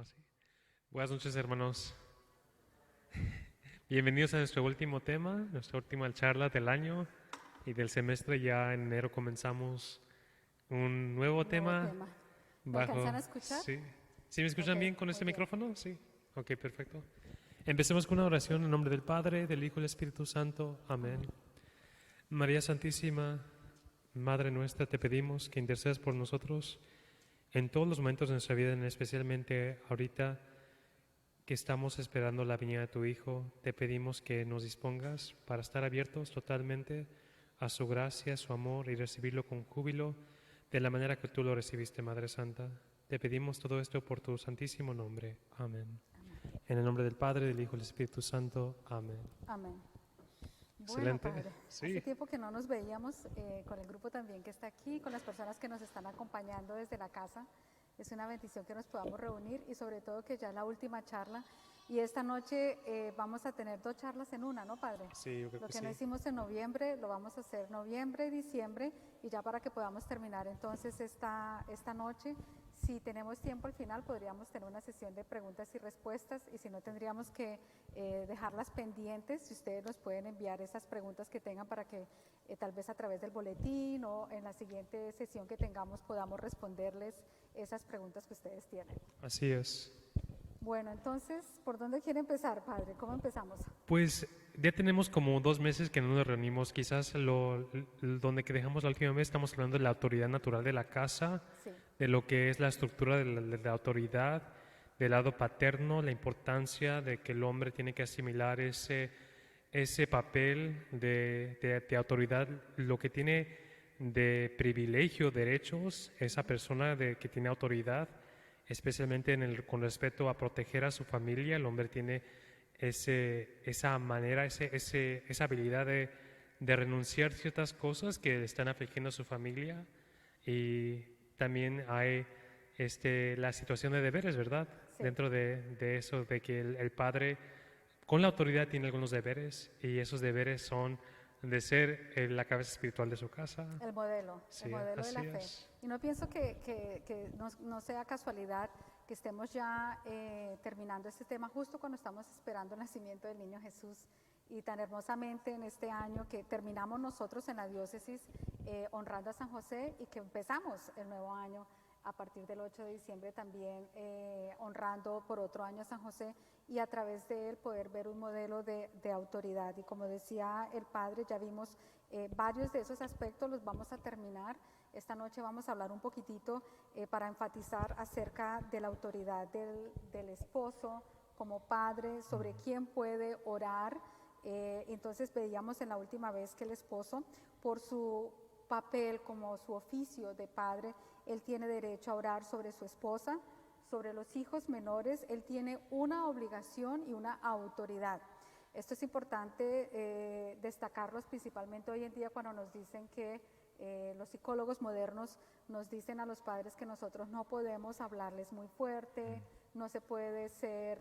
Oh, sí. Buenas noches, hermanos. Bienvenidos a nuestro último tema, nuestra última charla del año y del semestre. Ya en enero comenzamos un nuevo Un nuevo tema tema. ¿Me bajo... alcanzan a escuchar? Sí. ¿Sí me Ok, escuchan bien con muy este bien. micrófono? Sí. Ok, perfecto. Empecemos con una oración en nombre del Padre, del Hijo y del Espíritu Santo. Amén. Amén. María Santísima, Madre nuestra, te pedimos que intercedas por nosotros en todos los momentos de nuestra vida, especialmente ahorita que estamos esperando la venida de tu Hijo. Te pedimos que nos dispongas para estar abiertos totalmente a su gracia, a su amor y recibirlo con júbilo de la manera que tú lo recibiste, Madre Santa. Te pedimos todo esto por tu santísimo nombre. Amén. Amén. En el nombre del Padre, del Hijo y del Espíritu Santo. Amén. Amén. Bueno, Excelente. padre, hace Sí. tiempo que no nos veíamos con el grupo también que está aquí, con las personas que nos están acompañando desde la casa. Es una bendición que nos podamos reunir y sobre todo que ya es la última charla. Y esta noche vamos a tener dos charlas en una, ¿no, padre? Sí, yo creo Lo que que no sí. hicimos en noviembre lo vamos a hacer noviembre, diciembre y ya para que podamos terminar entonces esta noche. Si tenemos tiempo al final podríamos tener una sesión de preguntas y respuestas y si no tendríamos que dejarlas pendientes, si ustedes nos pueden enviar esas preguntas que tengan para que tal vez a través del boletín o en la siguiente sesión que tengamos podamos responderles esas preguntas que ustedes tienen. Así es. Bueno, entonces, ¿por dónde quiere empezar, padre? ¿Cómo empezamos? Pues ya tenemos como 2 meses que no nos reunimos. Quizás donde que dejamos la última vez estamos hablando de la autoridad natural de la casa, Sí, de lo que es la estructura de la autoridad, del lado paterno, la importancia de que el hombre tiene que asimilar ese papel de autoridad, lo que tiene de privilegio, derechos, esa persona que tiene autoridad, especialmente con respecto a proteger a su familia. El hombre tiene esa manera, esa habilidad de renunciar a ciertas cosas que están afligiendo a su familia. Y también hay la situación de deberes, ¿verdad? sí. Dentro de eso, de que el padre con la autoridad tiene algunos deberes y esos deberes son de ser la cabeza espiritual de su casa. El Sí, modelo de así la fe. es. Y no pienso que no sea casualidad que estemos ya terminando este tema justo cuando estamos esperando el nacimiento del niño Jesús y tan hermosamente en este año que terminamos nosotros en la diócesis honrando a San José y que empezamos el nuevo año a partir del 8 de diciembre también honrando por otro año a San José y a través de él poder ver un modelo de autoridad. Y como decía el padre, ya vimos varios de esos aspectos, los vamos a terminar. Esta noche vamos a hablar un poquitito para enfatizar acerca de la autoridad del esposo como padre, sobre quién puede orar. Entonces veíamos en la última vez que el esposo, por su papel como su oficio de padre, él tiene derecho a orar sobre su esposa, sobre los hijos menores, él tiene una obligación y una autoridad. Esto es importante destacarlos principalmente hoy en día cuando nos dicen que los psicólogos modernos nos dicen a los padres que nosotros no podemos hablarles muy fuerte, no se puede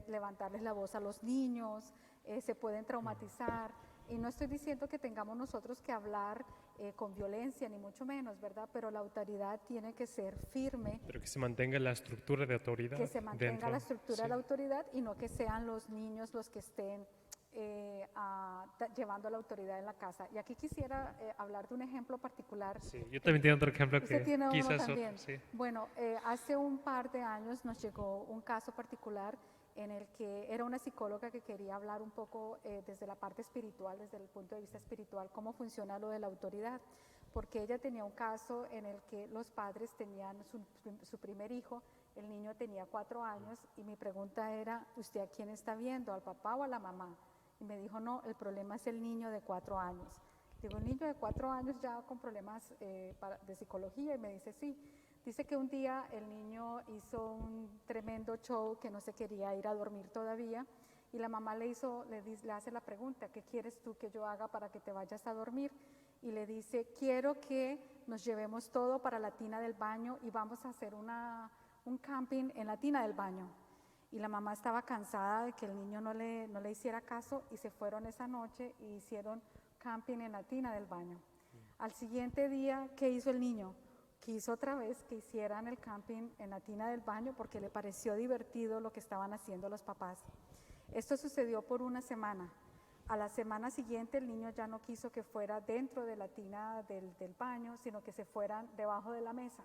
levantarles la voz a los niños, se pueden traumatizar. Y no estoy diciendo que tengamos nosotros que hablar con violencia, ni mucho menos, ¿verdad? Pero la autoridad tiene que ser firme, Pero que se mantenga la estructura de que autoridad se mantenga la dentro. estructura de Sí. la autoridad y no que sean los niños los que estén llevando la autoridad en la casa. Y aquí quisiera hablar de un ejemplo particular. Sí, yo también tengo otro ejemplo Usted que tiene uno quizás otro, también. sí. Bueno, hace un par de años nos llegó un caso particular en el que era una psicóloga que quería hablar un poco desde la parte espiritual, desde el punto de vista espiritual, cómo funciona lo de la autoridad, porque ella tenía un caso en el que los padres tenían su primer hijo, el niño tenía 4 años y mi pregunta era, ¿usted a quién está viendo, al papá o a la mamá? Y me dijo, no, el problema es el niño de 4 años. Digo, un niño de 4 años ya con problemas de psicología y me dice, sí. Dice que un día el niño hizo un tremendo show que no se quería ir a dormir todavía y la mamá le hace la pregunta, ¿qué quieres tú que yo haga para que te vayas a dormir? Y le dice, quiero que nos llevemos todo para la tina del baño y vamos a hacer un camping en la tina del baño. Y la mamá estaba cansada de que el niño no le hiciera caso y se fueron esa noche y hicieron camping en la tina del baño. Al siguiente día, ¿qué hizo el niño? quiso otra vez que hicieran el camping en la tina del baño porque le pareció divertido lo que estaban haciendo los papás. Esto sucedió por una semana. A la semana siguiente el niño ya no quiso que fuera dentro de la tina del baño, sino que se fueran debajo de la mesa.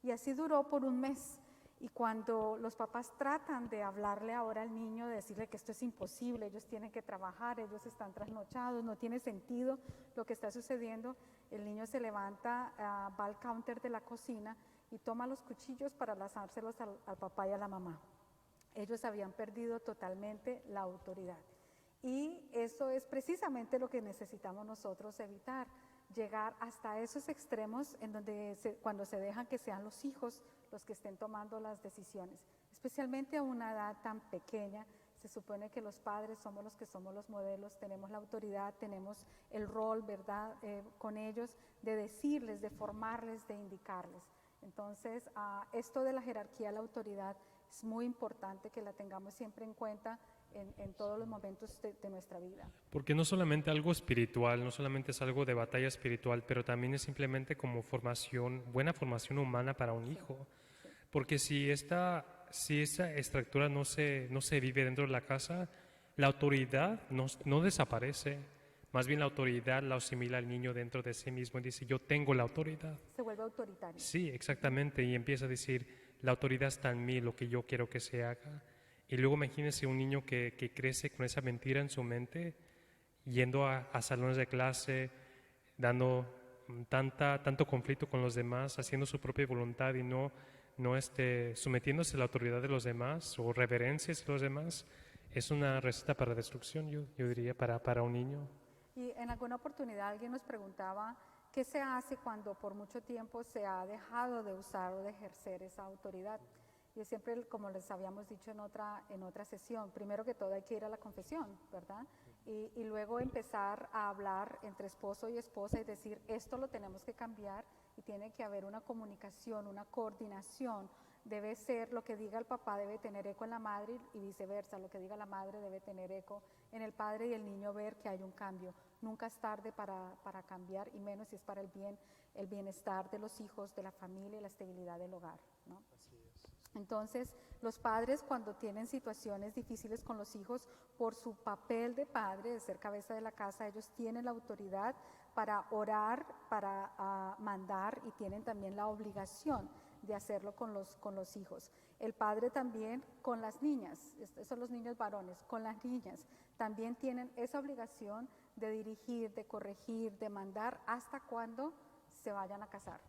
Y así duró por un mes. Y cuando los papás tratan de hablarle ahora al niño, de decirle que esto es imposible, ellos tienen que trabajar, ellos están trasnochados, no tiene sentido lo que está sucediendo, el niño se levanta, va al counter de la cocina y toma los cuchillos para lanzárselos al papá y a la mamá. Ellos habían perdido totalmente la autoridad. Y eso es precisamente lo que necesitamos nosotros evitar, llegar hasta esos extremos en donde cuando se dejan que sean los hijos los que estén tomando las decisiones, especialmente a una edad tan pequeña. Se supone que los padres somos los que somos los modelos, tenemos la autoridad, tenemos el rol, ¿verdad?, con ellos, de decirles, de formarles, de indicarles. Entonces, esto de la jerarquía de la autoridad es muy importante que la tengamos siempre en cuenta en todos los momentos de nuestra vida. Porque no solamente algo espiritual, no solamente es algo de batalla espiritual, pero también es simplemente como formación, buena formación humana para un hijo. Porque si esa estructura no se vive dentro de la casa, la autoridad no desaparece. Más bien la autoridad la asimila al niño dentro de sí mismo y dice, yo tengo la autoridad. Se vuelve autoritario. Sí, exactamente, y empieza a decir, la autoridad está en mí, lo que yo quiero que se haga. Y luego imagínense un niño que crece con esa mentira en su mente, yendo a salones de clase, dando tanto conflicto con los demás, haciendo su propia voluntad y no sometiéndose a la autoridad de los demás o reverencias a los demás. Es una receta para destrucción, yo diría, para un niño. Y en alguna oportunidad alguien nos preguntaba qué se hace cuando por mucho tiempo se ha dejado de usar o de ejercer esa autoridad. Y siempre, como les habíamos dicho en otra sesión, primero que todo hay que ir a la confesión, ¿verdad? Y luego empezar a hablar entre esposo y esposa y decir, esto lo tenemos que cambiar y tiene que haber una comunicación, una coordinación. Debe ser lo que diga el papá debe tener eco en la madre y viceversa, lo que diga la madre debe tener eco en el padre y el niño ver que hay un cambio. Nunca es tarde para cambiar y menos si es para el bienestar de los hijos, de la familia y la estabilidad del hogar, ¿no? Así es. Entonces, los padres cuando tienen situaciones difíciles con los hijos, por su papel de padre, de ser cabeza de la casa, ellos tienen la autoridad para orar, para mandar y tienen también la obligación de hacerlo con los hijos. El padre también con las niñas, estos son los niños varones, con las niñas, también tienen esa obligación de dirigir, de corregir, de mandar hasta cuando se vayan a casar.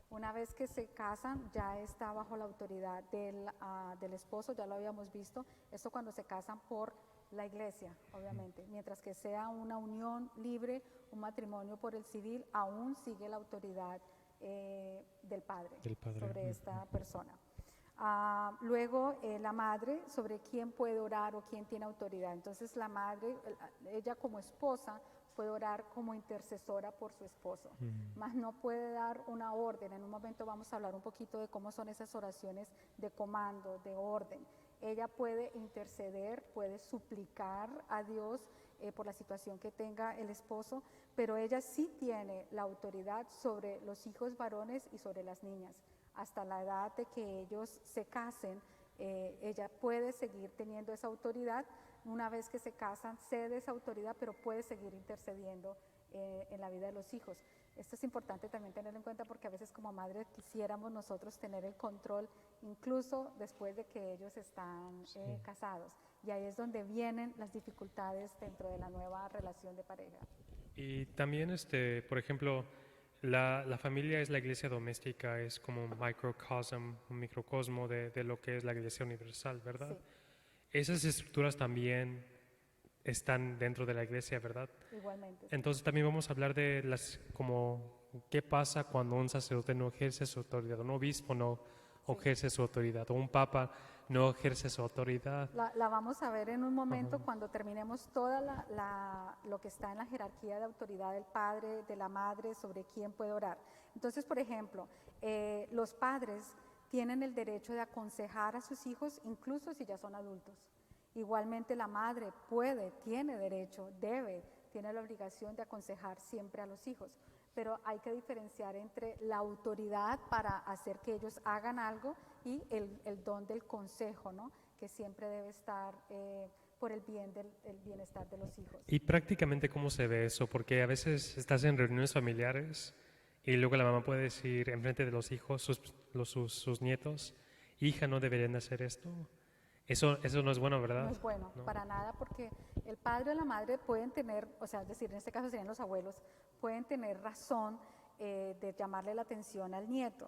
Una vez que se casan, ya está bajo la autoridad del esposo, ya lo habíamos visto, esto cuando se casan por la iglesia, obviamente, mientras que sea una unión libre, un matrimonio por el civil, aún sigue la autoridad del padre sobre esta persona. Luego la madre sobre quién puede orar o quién tiene autoridad. Entonces la madre, ella como esposa, puede orar como intercesora por su esposo, mas no puede dar una orden. En un momento vamos a hablar un poquito de cómo son esas oraciones de comando, de orden. Ella puede interceder, puede suplicar a Dios por la situación que tenga el esposo, pero ella sí tiene la autoridad sobre los hijos varones y sobre las niñas. Hasta la edad de que ellos se casen, ella puede seguir teniendo esa autoridad. Una vez que se casan, cede esa autoridad, pero puede seguir intercediendo en la vida de los hijos. Esto es importante también tenerlo en cuenta porque a veces como madres quisiéramos nosotros tener el control incluso después de que ellos están casados. Y ahí es donde vienen las dificultades dentro de la nueva relación de pareja. Y también, por ejemplo, la familia es la iglesia doméstica, es como un microcosmo de lo que es la iglesia universal, ¿verdad? Sí. Esas estructuras también están dentro de la iglesia, ¿verdad? Igualmente. Sí. Entonces también vamos a hablar de qué pasa cuando un sacerdote no ejerce su autoridad, un obispo no ejerce su autoridad, o un papa no ejerce su autoridad. La vamos a ver en un momento cuando terminemos toda lo que está en la jerarquía de autoridad del padre, de la madre, sobre quién puede orar. Entonces, por ejemplo, los padres tienen el derecho de aconsejar a sus hijos, incluso si ya son adultos. Igualmente la madre tiene derecho, tiene la obligación de aconsejar siempre a los hijos. pero hay que diferenciar entre la autoridad para hacer que ellos hagan algo y el don del consejo, ¿no? Que siempre debe estar por el bienestar de los hijos. Y prácticamente, ¿cómo se ve eso? Porque a veces estás en reuniones familiares y luego la mamá puede decir enfrente de los hijos, sus nietos, hija, no deberían hacer esto. Eso no es bueno, ¿verdad? No es bueno, ¿No? para nada, porque el padre o la madre pueden tener, o sea, es decir, en este caso serían los abuelos, pueden tener razón de llamarle la atención al nieto,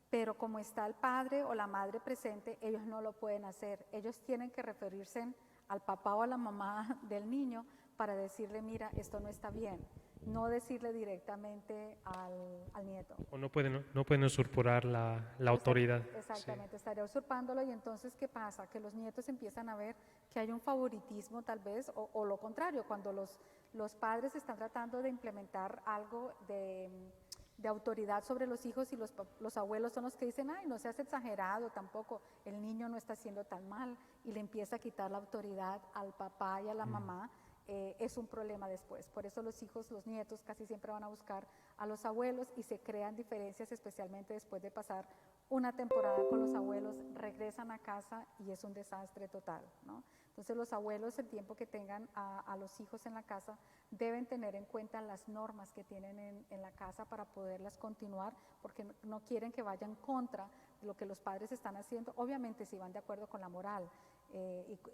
pero como está el padre o la madre presente, ellos no lo pueden hacer. Ellos tienen que referirse al papá o a la mamá del niño para decirle, mira, esto no está bien, no decirle directamente al nieto. O no pueden usurpar la autoridad. Exactamente, estaría usurpándolo y entonces, ¿qué pasa? Que los nietos empiezan a ver que hay un favoritismo tal vez, o lo contrario, cuando los padres están tratando de implementar algo de autoridad sobre los hijos y los abuelos son los que dicen, ay, no seas exagerado tampoco, el niño no está haciendo tan mal, y le empieza a quitar la autoridad al papá y a la mamá. Es un problema después. Por eso los hijos, los nietos casi siempre van a buscar a los abuelos y se crean diferencias, especialmente después de pasar una temporada con los abuelos, regresan a casa y es un desastre total, ¿no? Entonces los abuelos, el tiempo que tengan a los hijos en la casa, deben tener en cuenta las normas que tienen en la casa para poderlas continuar, porque no quieren que vayan contra de lo que los padres están haciendo, obviamente si van de acuerdo con la moral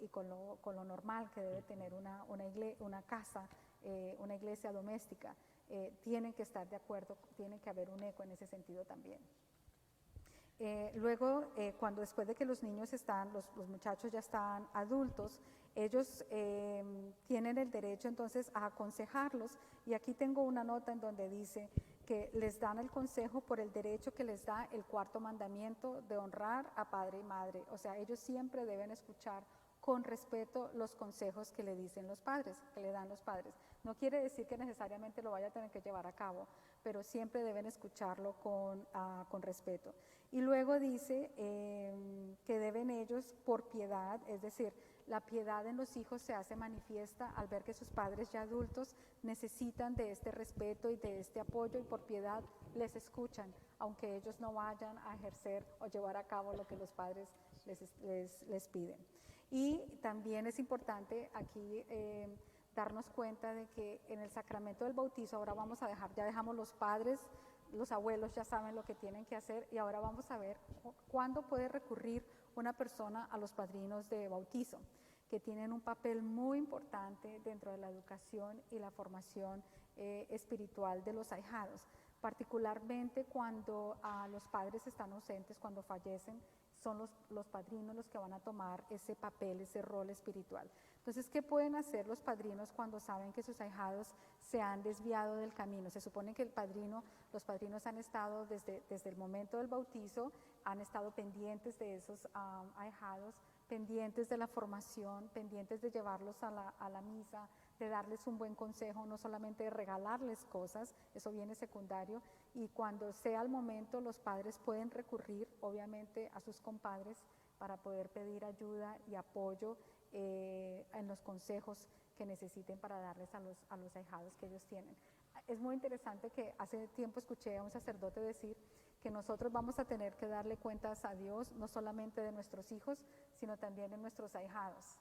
y con lo normal que debe tener una casa, una iglesia doméstica, tienen que estar de acuerdo, tiene que haber un eco en ese sentido también. Luego, cuando después de que los niños los muchachos ya están adultos, ellos tienen el derecho entonces a aconsejarlos, y aquí tengo una nota en donde dice que les dan el consejo por el derecho que les da el cuarto mandamiento de honrar a padre y madre. O sea, ellos siempre deben escuchar con respeto los consejos que le dicen los padres, que le dan los padres. No quiere decir que necesariamente lo vaya a tener que llevar a cabo, pero siempre deben escucharlo con respeto. Y luego dice que deben ellos por piedad, es decir, la piedad en los hijos se hace manifiesta al ver que sus padres ya adultos necesitan de este respeto y de este apoyo, y por piedad les escuchan, aunque ellos no vayan a ejercer o llevar a cabo lo que los padres les piden. Y también es importante aquí darnos cuenta de que en el sacramento del bautizo, ahora ya dejamos los padres, los abuelos ya saben lo que tienen que hacer, y ahora vamos a ver cuándo puede recurrir una persona a los padrinos de bautizo, que tienen un papel muy importante dentro de la educación y la formación espiritual de los ahijados, particularmente cuando los padres están ausentes, cuando fallecen. Son los padrinos los que van a tomar ese papel, ese rol espiritual. Entonces, ¿qué pueden hacer los padrinos cuando saben que sus ahijados se han desviado del camino? Se supone que los padrinos han estado desde el momento del bautizo, han estado pendientes de esos ahijados, pendientes de la formación, pendientes de llevarlos a la misa, de darles un buen consejo, no solamente de regalarles cosas, eso viene secundario, y cuando sea el momento los padres pueden recurrir obviamente a sus compadres para poder pedir ayuda y apoyo en los consejos que necesiten para darles a los ahijados que ellos tienen. Es muy interesante que hace tiempo escuché a un sacerdote decir que nosotros vamos a tener que darle cuentas a Dios no solamente de nuestros hijos, sino también de nuestros ahijados.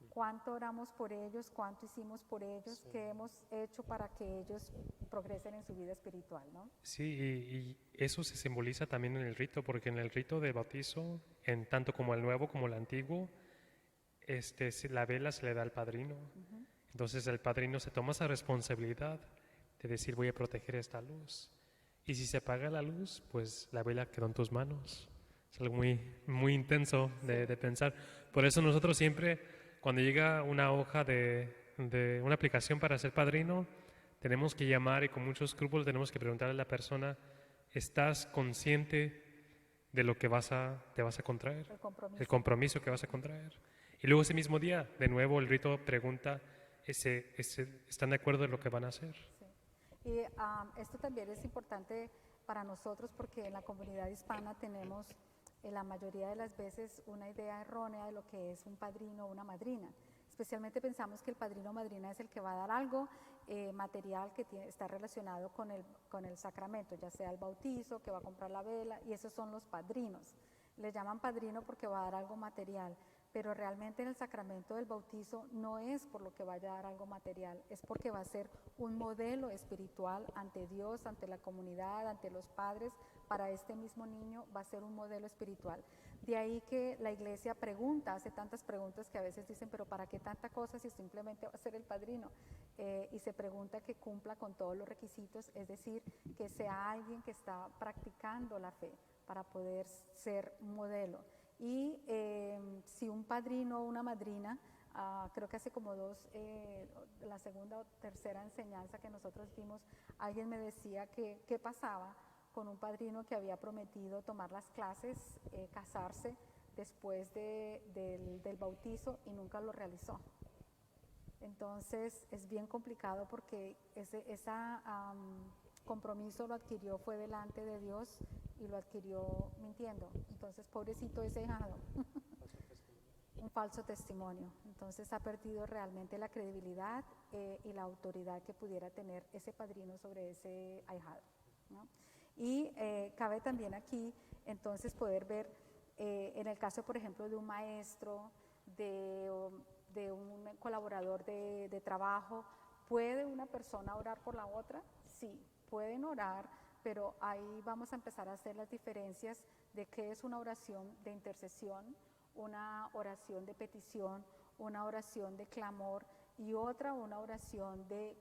¿Cuánto oramos por ellos? ¿Cuánto hicimos por ellos? Sí. ¿Qué hemos hecho para que ellos progresen en su vida espiritual, ¿no? Sí, y eso se simboliza también en el rito, porque en el rito de bautizo, en tanto como el nuevo como el antiguo, la vela se le da al padrino. Entonces el padrino se toma esa responsabilidad de decir, voy a proteger esta luz. Y si se apaga la luz, pues la vela quedó en tus manos. Es algo muy, muy intenso de pensar. Por eso nosotros siempre, cuando llega una hoja de una aplicación para ser padrino, tenemos que llamar y con muchos escrúpulos tenemos que preguntarle a la persona, ¿estás consciente de lo que te vas a contraer? El compromiso que vas a contraer. Y luego ese mismo día, de nuevo, el rito pregunta, ¿están de acuerdo en lo que van a hacer? Sí. Y esto también es importante para nosotros porque en la comunidad hispana tenemos la mayoría de las veces una idea errónea de lo que es un padrino o una madrina, Especialmente pensamos que el padrino o madrina es el que va a dar algo material que está relacionado con el sacramento, ya sea el bautizo, que va a comprar la vela, y esos son los padrinos. Le llaman padrino porque va a dar algo material, pero realmente en el sacramento del bautizo no es por lo que vaya a dar algo material, es porque va a ser un modelo espiritual ante Dios, ante la comunidad, ante los padres. Para este mismo niño va a ser un modelo espiritual. De ahí que la iglesia pregunta, hace tantas preguntas que a veces dicen, pero ¿para qué tanta cosa si simplemente va a ser el padrino? Y se pregunta que cumpla con todos los requisitos, es decir, que sea alguien que está practicando la fe para poder ser un modelo. Y si un padrino o una madrina, creo que hace como la segunda o tercera enseñanza que nosotros dimos, alguien me decía que qué pasaba con un padrino que había prometido tomar las clases, casarse después del bautizo y nunca lo realizó. Entonces es bien complicado porque ese compromiso lo adquirió, fue delante de Dios y lo adquirió mintiendo. Entonces, pobrecito ese ahijado. Un falso testimonio. Entonces ha perdido realmente la credibilidad y la autoridad que pudiera tener ese padrino sobre ese ahijado, ¿no? Y cabe también aquí entonces poder ver en el caso, por ejemplo, de un maestro, de un colaborador de trabajo, ¿puede una persona orar por la otra? Sí, pueden orar, pero ahí vamos a empezar a hacer las diferencias de qué es una oración de intercesión, una oración de petición, una oración de clamor y otra una oración de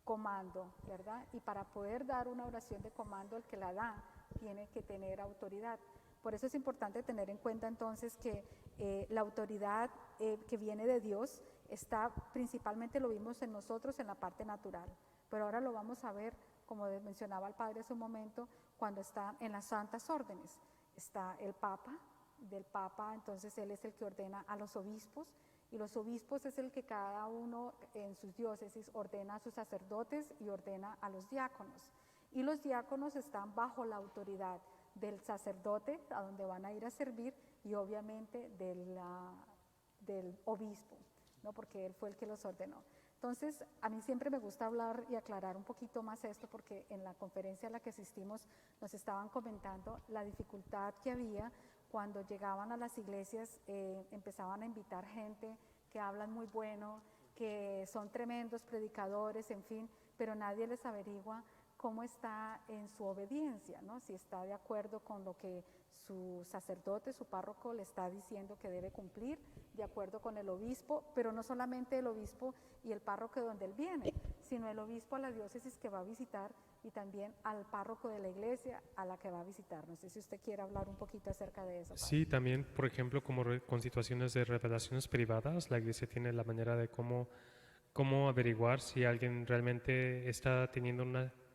comando, ¿verdad? Y para poder dar una oración de comando, el que la da tiene que tener autoridad. Por eso es importante tener en cuenta entonces que la autoridad que viene de Dios está principalmente, lo vimos en nosotros en la parte natural, pero ahora lo vamos a ver, como mencionaba el Padre hace un momento, cuando está en las santas órdenes. Está el Papa, del Papa, entonces él es el que ordena a los obispos, y los obispos es el que cada uno en sus diócesis ordena a sus sacerdotes y ordena a los diáconos. Y los diáconos están bajo la autoridad del sacerdote, a donde van a ir a servir, y obviamente del obispo, ¿no? Porque él fue el que los ordenó. Entonces, a mí siempre me gusta hablar y aclarar un poquito más esto, porque en la conferencia a la que asistimos nos estaban comentando la dificultad que había cuando llegaban a las iglesias, empezaban a invitar gente que hablan muy bueno, que son tremendos predicadores, en fin, pero nadie les averigua cómo está en su obediencia, ¿no? Si está de acuerdo con lo que su sacerdote, su párroco le está diciendo que debe cumplir, de acuerdo con el obispo, pero no solamente el obispo y el párroco de donde él viene, sino el obispo a la diócesis que va a visitar y también al párroco de la iglesia a la que va a visitar. No sé si usted quiere hablar un poquito acerca de eso, Padre. Sí, también, por ejemplo, como con situaciones de revelaciones privadas, la iglesia tiene la manera de cómo averiguar si alguien realmente está teniendo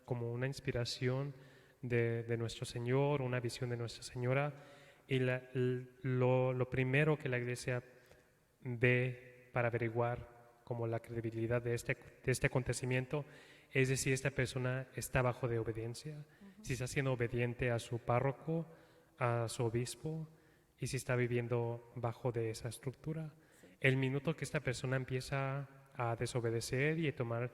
como una inspiración de nuestro Señor, una visión de Nuestra Señora. Y lo primero que la iglesia ve para averiguar como la credibilidad de este acontecimiento es de si esta persona está bajo de obediencia, si está siendo obediente a su párroco, a su obispo, y si está viviendo bajo de esa estructura. Sí. El minuto que esta persona empieza a desobedecer y a tomar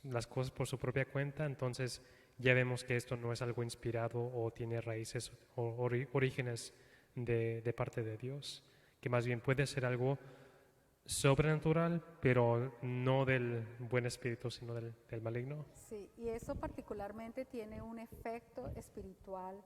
las cosas por su propia cuenta, entonces ya vemos que esto no es algo inspirado o tiene raíces o orígenes de parte de Dios, que más bien puede ser algo sobrenatural, pero no del buen espíritu, sino del maligno. Sí, y eso particularmente tiene un efecto espiritual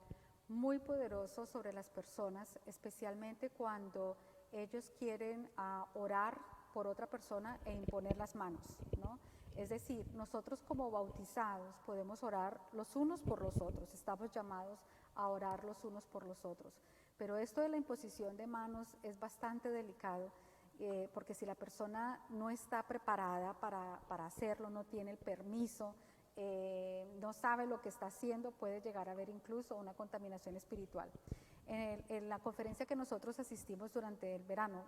muy poderoso sobre las personas, especialmente cuando ellos quieren orar por otra persona e imponer las manos, ¿no? Es decir, nosotros como bautizados podemos orar los unos por los otros, estamos llamados a orar los unos por los otros, pero esto de la imposición de manos es bastante delicado, porque si la persona no está preparada para hacerlo, no tiene el permiso, no sabe lo que está haciendo, puede llegar a haber incluso una contaminación espiritual. En la conferencia que nosotros asistimos durante el verano,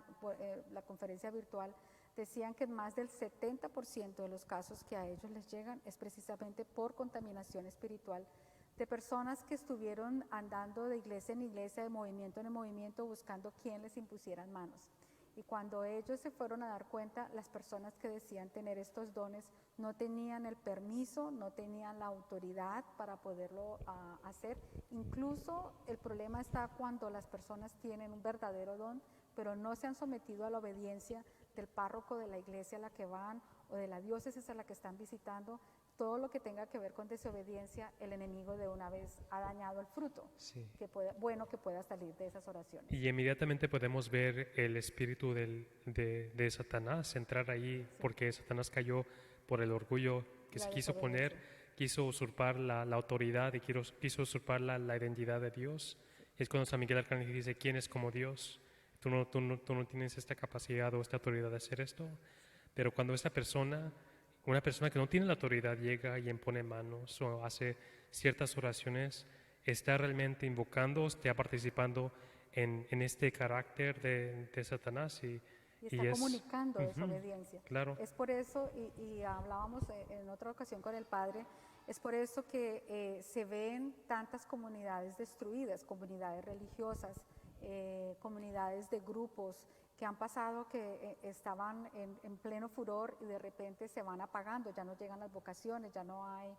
la conferencia virtual, decían que más del 70% de los casos que a ellos les llegan es precisamente por contaminación espiritual, de personas que estuvieron andando de iglesia en iglesia, de movimiento en movimiento, buscando quién les impusieran manos. Y cuando ellos se fueron a dar cuenta, las personas que decían tener estos dones no tenían el permiso, no tenían la autoridad para poderlo hacer. Incluso el problema está cuando las personas tienen un verdadero don, pero no se han sometido a la obediencia del párroco de la iglesia a la que van o de la diócesis a la que están visitando. Todo lo que tenga que ver con desobediencia, el enemigo de una vez ha dañado el fruto. Sí. Que pueda salir de esas oraciones. Y inmediatamente podemos ver el espíritu de Satanás entrar ahí, porque Satanás cayó por el orgullo que se quiso poner, quiso usurpar la autoridad y quiso usurpar la identidad de Dios. Es cuando San Miguel Arcángel dice, ¿quién es como Dios? Tú no tienes esta capacidad o esta autoridad de hacer esto. Pero cuando una persona que no tiene la autoridad llega y impone manos o hace ciertas oraciones, está realmente invocando, está participando en este carácter de Satanás y está comunicando desobediencia. Claro. Es por eso, y hablábamos en otra ocasión con el padre, es por eso que se ven tantas comunidades destruidas, comunidades religiosas, comunidades de grupos que han pasado que estaban en pleno furor y de repente se van apagando, ya no llegan las vocaciones, ya no hay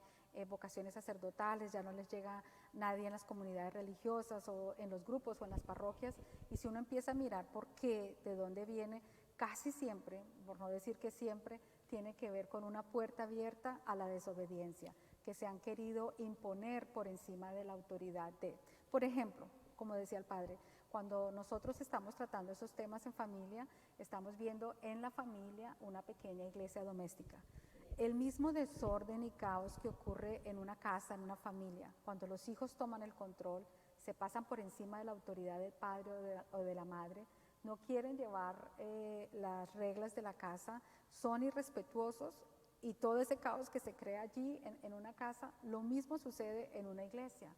vocaciones sacerdotales, ya no les llega nadie en las comunidades religiosas o en los grupos o en las parroquias. Y si uno empieza a mirar por qué, de dónde viene, casi siempre, por no decir que siempre, tiene que ver con una puerta abierta a la desobediencia, que se han querido imponer por encima de la autoridad de. Por ejemplo, como decía el padre, cuando nosotros estamos tratando esos temas en familia, estamos viendo en la familia una pequeña iglesia doméstica. El mismo desorden y caos que ocurre en una casa, en una familia, cuando los hijos toman el control, se pasan por encima de la autoridad del padre o de la madre, no quieren llevar las reglas de la casa, son irrespetuosos y todo ese caos que se crea allí en una casa, lo mismo sucede en una iglesia.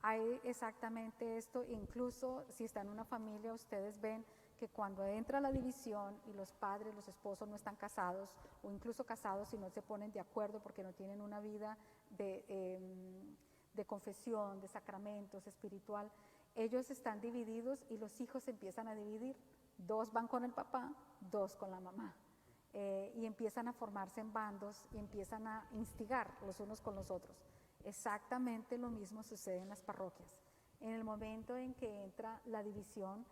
Hay exactamente esto, incluso si está en una familia, ustedes ven que cuando entra la división y los padres, los esposos no están casados o incluso casados y no se ponen de acuerdo porque no tienen una vida de confesión, de sacramentos, espiritual, ellos están divididos y los hijos se empiezan a dividir. 2 van con el papá, 2 con la mamá. Y empiezan a formarse en bandos y empiezan a instigar los unos con los otros. Exactamente lo mismo sucede en las parroquias. En el momento en que entra la división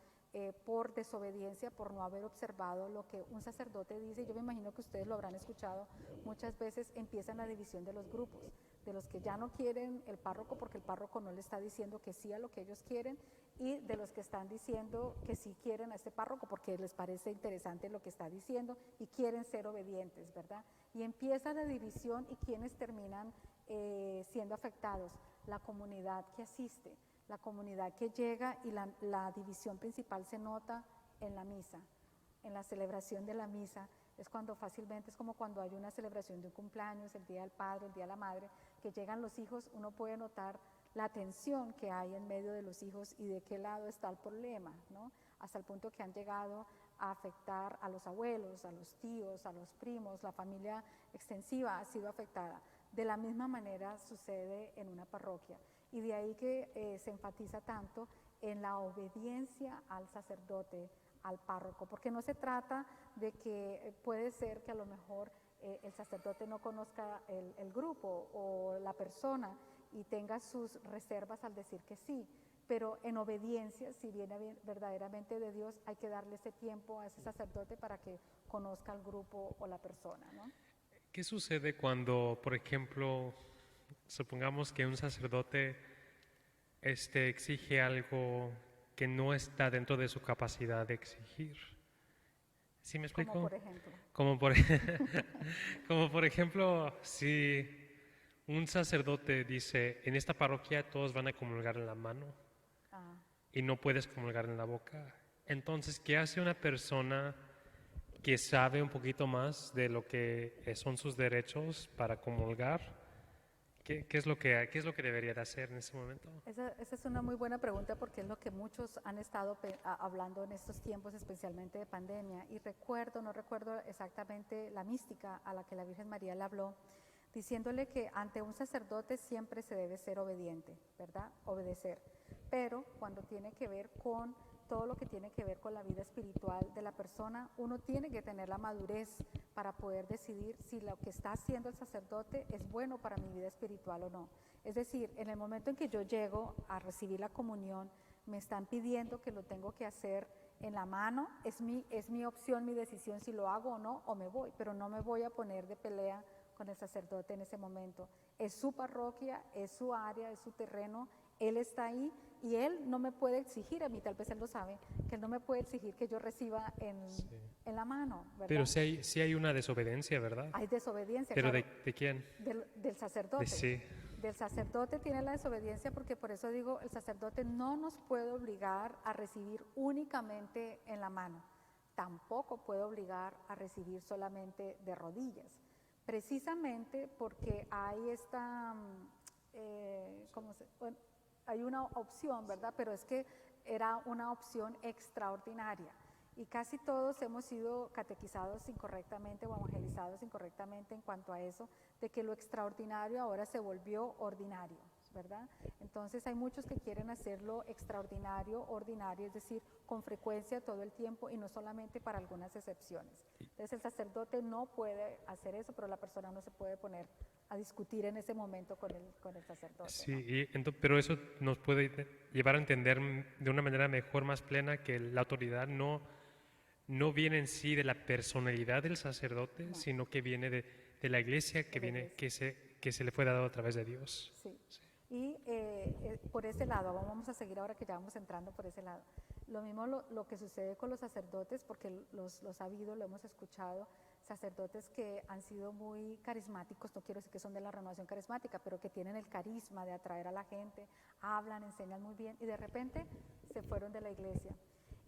por desobediencia, por no haber observado lo que un sacerdote dice, yo me imagino que ustedes lo habrán escuchado, muchas veces empieza la división de los grupos, de los que ya no quieren el párroco porque el párroco no le está diciendo que sí a lo que ellos quieren y de los que están diciendo que sí quieren a este párroco porque les parece interesante lo que está diciendo y quieren ser obedientes, ¿verdad? Y empieza la división y quienes terminan siendo afectados, la comunidad que asiste, la comunidad que llega y la división principal se nota en la misa, en la celebración de la misa. Es cuando fácilmente, es como cuando hay una celebración de un cumpleaños, el Día del Padre, el Día de la Madre, que llegan los hijos, uno puede notar la tensión que hay en medio de los hijos y de qué lado está el problema, ¿no? Hasta el punto que han llegado a afectar a los abuelos, a los tíos, a los primos, la familia extensiva ha sido afectada. De la misma manera sucede en una parroquia y de ahí que se enfatiza tanto en la obediencia al sacerdote, al párroco, porque no se trata de que puede ser que a lo mejor el sacerdote no conozca el grupo o la persona y tenga sus reservas al decir que sí, pero en obediencia, si viene verdaderamente de Dios, hay que darle ese tiempo a ese sacerdote para que conozca al grupo o la persona, ¿no? ¿Qué sucede cuando, por ejemplo, supongamos que un sacerdote exige algo que no está dentro de su capacidad de exigir? ¿Sí me explico? Como por ejemplo. Como por ejemplo, si un sacerdote dice, en esta parroquia todos van a comulgar en la mano y no puedes comulgar en la boca. Entonces, ¿qué hace una persona que sabe un poquito más de lo que son sus derechos para comulgar? ¿Qué es lo que debería de hacer en ese momento? Esa es una muy buena pregunta porque es lo que muchos han estado hablando en estos tiempos, especialmente de pandemia. Y no recuerdo exactamente la mística a la que la Virgen María le habló, diciéndole que ante un sacerdote siempre se debe ser obediente, ¿verdad? Obedecer. Pero cuando tiene que ver con todo lo que tiene que ver con la vida espiritual de la persona, uno tiene que tener la madurez para poder decidir si lo que está haciendo el sacerdote es bueno para mi vida espiritual o no. Es decir, en el momento en que yo llego a recibir la comunión, me están pidiendo que lo tengo que hacer en la mano, es mi opción, mi decisión si lo hago o no, o me voy, pero no me voy a poner de pelea con el sacerdote en ese momento. Es su parroquia, es su área, es su terreno, él está ahí y él no me puede exigir a mí, tal vez él lo sabe, que él no me puede exigir que yo reciba en la mano, ¿verdad? Pero sí hay una desobediencia, ¿verdad? Hay desobediencia, ¿Pero claro. de quién? Del sacerdote. Sí. Del sacerdote tiene la desobediencia porque por eso digo, el sacerdote no nos puede obligar a recibir únicamente en la mano. Tampoco puede obligar a recibir solamente de rodillas. Precisamente porque hay bueno, hay una opción, ¿verdad? Pero es que era una opción extraordinaria. Y casi todos hemos sido catequizados incorrectamente o evangelizados incorrectamente en cuanto a eso, de que lo extraordinario ahora se volvió ordinario, ¿verdad? Entonces hay muchos que quieren hacerlo extraordinario, ordinario, es decir, con frecuencia todo el tiempo y no solamente para algunas excepciones. Entonces el sacerdote no puede hacer eso, pero la persona no se puede poner a discutir en ese momento con el sacerdote. Sí, ¿no? pero eso nos puede llevar a entender de una manera mejor, más plena, que la autoridad no viene en sí de la personalidad del sacerdote, No. sino que viene de la iglesia, que se le fue dado a través de Dios. Sí. Y por ese lado, vamos a seguir ahora que ya vamos entrando por ese lado. Lo mismo lo que sucede con los sacerdotes, porque los ha habido, lo hemos escuchado, sacerdotes que han sido muy carismáticos, no quiero decir que son de la renovación carismática, pero que tienen el carisma de atraer a la gente, hablan, enseñan muy bien y de repente se fueron de la iglesia.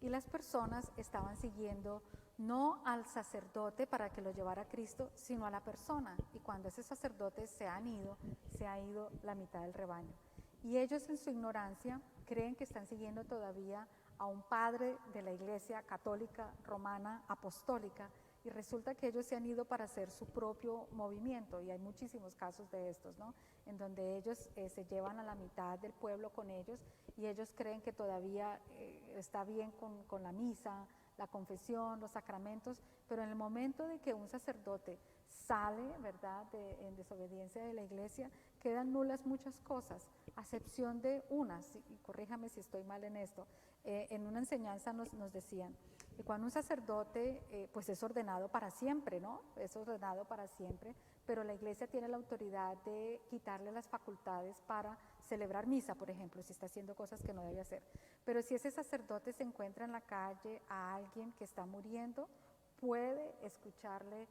Y las personas estaban siguiendo no al sacerdote para que lo llevara a Cristo, sino a la persona. Y cuando ese sacerdote se ha ido la mitad del rebaño. Y ellos en su ignorancia creen que están siguiendo todavía a un padre de la iglesia católica, romana, apostólica, y resulta que ellos se han ido para hacer su propio movimiento, y hay muchísimos casos de estos, ¿no? En donde ellos se llevan a la mitad del pueblo con ellos, y ellos creen que todavía está bien con la misa, la confesión, los sacramentos, pero en el momento de que un sacerdote sale, ¿verdad?, en desobediencia de la iglesia, quedan nulas muchas cosas, a excepción de unas, y corríjame si estoy mal en esto. En una enseñanza nos decían que cuando un sacerdote pues es ordenado para siempre, ¿no? Es ordenado para siempre, pero la iglesia tiene la autoridad de quitarle las facultades para celebrar misa, por ejemplo, si está haciendo cosas que no debe hacer. Pero si ese sacerdote se encuentra en la calle a alguien que está muriendo, puede escucharle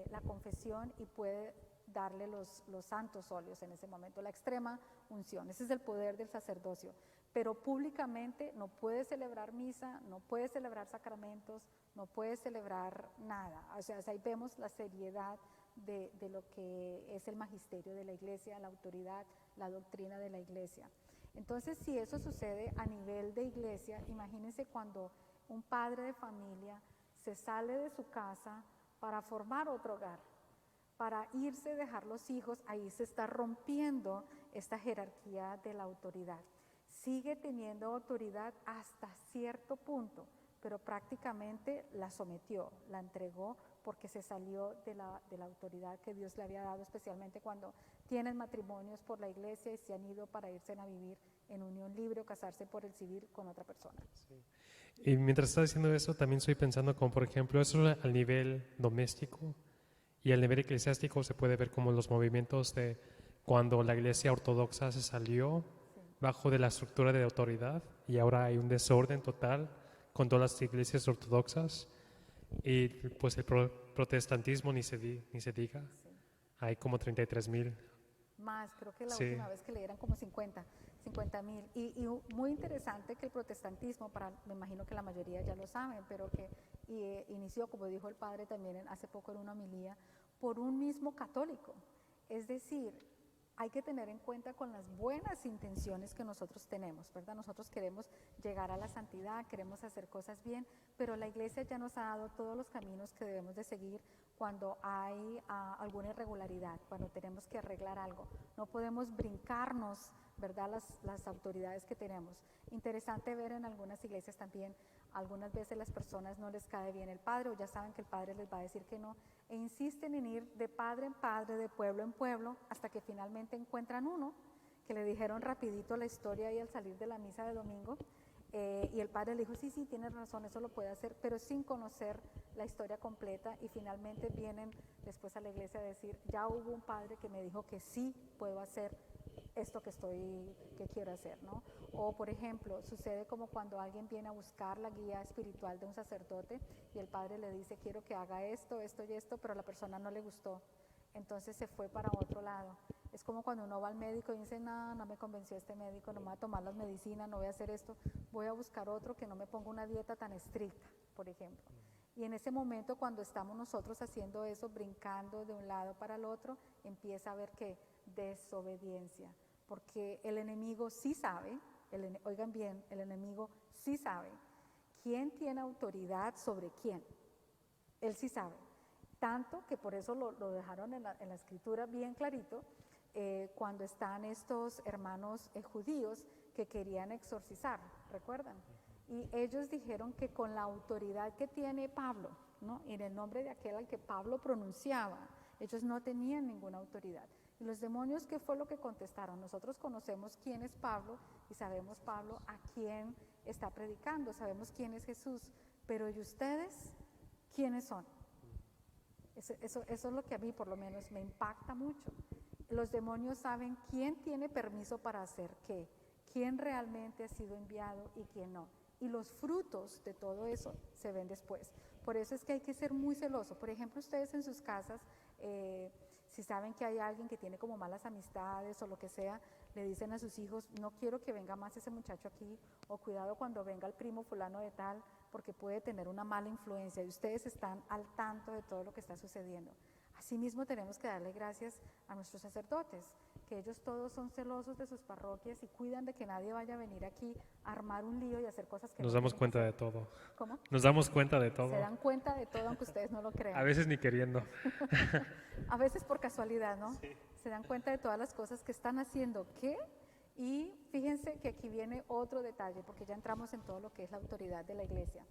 la confesión y puede darle los santos óleos en ese momento, la extrema unción. Ese es el poder del sacerdocio. Pero públicamente no puede celebrar misa, no puede celebrar sacramentos, no puede celebrar nada. O sea, ahí vemos la seriedad de lo que es el magisterio de la iglesia, la autoridad, la doctrina de la iglesia. Entonces, si eso sucede a nivel de iglesia, imagínense cuando un padre de familia se sale de su casa para formar otro hogar, para irse, dejar los hijos, ahí se está rompiendo esta jerarquía de la autoridad. Sigue teniendo autoridad hasta cierto punto, pero prácticamente la sometió, la entregó porque se salió de la autoridad que Dios le había dado, especialmente cuando tienen matrimonios por la iglesia y se han ido para irse a vivir en unión libre o casarse por el civil con otra persona. Sí. Y mientras estás diciendo eso, también estoy pensando como, por ejemplo, eso al nivel doméstico y al nivel eclesiástico se puede ver como los movimientos de cuando la iglesia ortodoxa se salió bajo de la estructura de autoridad y ahora hay un desorden total con todas las iglesias ortodoxas y pues el protestantismo ni se diga. Sí. Hay como 33,000. Más, creo que la última vez que leí eran como 50,000. Y muy interesante que el protestantismo, me imagino que la mayoría ya lo saben, pero que inició, como dijo el padre también hace poco en una homilía, por un mismo católico. Es decir, hay que tener en cuenta con las buenas intenciones que nosotros tenemos, ¿verdad? Nosotros queremos llegar a la santidad, queremos hacer cosas bien, pero la iglesia ya nos ha dado todos los caminos que debemos de seguir cuando hay alguna irregularidad, cuando tenemos que arreglar algo. No podemos brincarnos ¿verdad? Las autoridades que tenemos. Interesante ver en algunas iglesias también, algunas veces las personas no les cae bien el padre o ya saben que el padre les va a decir que no e insisten en ir de padre en padre, de pueblo en pueblo, hasta que finalmente encuentran uno que le dijeron rapidito la historia ahí al salir de la misa de domingo. Y el padre le dijo, sí, tienes razón, eso lo puede hacer, pero sin conocer la historia completa y finalmente vienen después a la iglesia a decir, ya hubo un padre que me dijo que sí puedo hacer esto que quiero hacer, ¿no? O por ejemplo, sucede como cuando alguien viene a buscar la guía espiritual de un sacerdote y el padre le dice, quiero que haga esto, esto y esto, pero a la persona no le gustó, entonces se fue para otro lado. Es como cuando uno va al médico y dice, no me convenció este médico, no me voy a tomar las medicinas, no voy a hacer esto, voy a buscar otro que no me ponga una dieta tan estricta, por ejemplo. Y en ese momento, cuando estamos nosotros haciendo eso, brincando de un lado para el otro, empieza a haber que desobediencia, porque el enemigo sí sabe, oigan bien, el enemigo sí sabe quién tiene autoridad sobre quién. Él sí sabe. Tanto que por eso lo dejaron en la escritura bien clarito, cuando están estos hermanos judíos que querían exorcizar, ¿recuerdan? Y ellos dijeron que con la autoridad que tiene Pablo, ¿no? Y en el nombre de aquel al que Pablo pronunciaba, ellos no tenían ninguna autoridad. Y los demonios, ¿qué fue lo que contestaron? Nosotros conocemos quién es Pablo y sabemos Pablo a quién está predicando, sabemos quién es Jesús, pero ¿y ustedes quiénes son? Eso es lo que a mí por lo menos me impacta mucho. Los demonios saben quién tiene permiso para hacer qué, quién realmente ha sido enviado y quién no. Y los frutos de todo eso se ven después. Por eso es que hay que ser muy celoso. Por ejemplo, ustedes en sus casas, si saben que hay alguien que tiene como malas amistades o lo que sea, le dicen a sus hijos, no quiero que venga más ese muchacho aquí, o cuidado cuando venga el primo fulano de tal, porque puede tener una mala influencia y ustedes están al tanto de todo lo que está sucediendo. Asimismo tenemos que darle gracias a nuestros sacerdotes, que ellos todos son celosos de sus parroquias y cuidan de que nadie vaya a venir aquí a armar un lío y hacer cosas que Nos no damos tienen que cuenta de hacer. todo. ¿Cómo? Nos damos cuenta de Se todo. dan cuenta de todo aunque ustedes no lo A crean. veces ni queriendo. A veces por casualidad, ¿no? Sí. Se dan cuenta de todas las cosas que están haciendo. ¿Qué? Y fíjense que aquí viene otro detalle, porque ya entramos en todo lo que es la autoridad de la iglesia.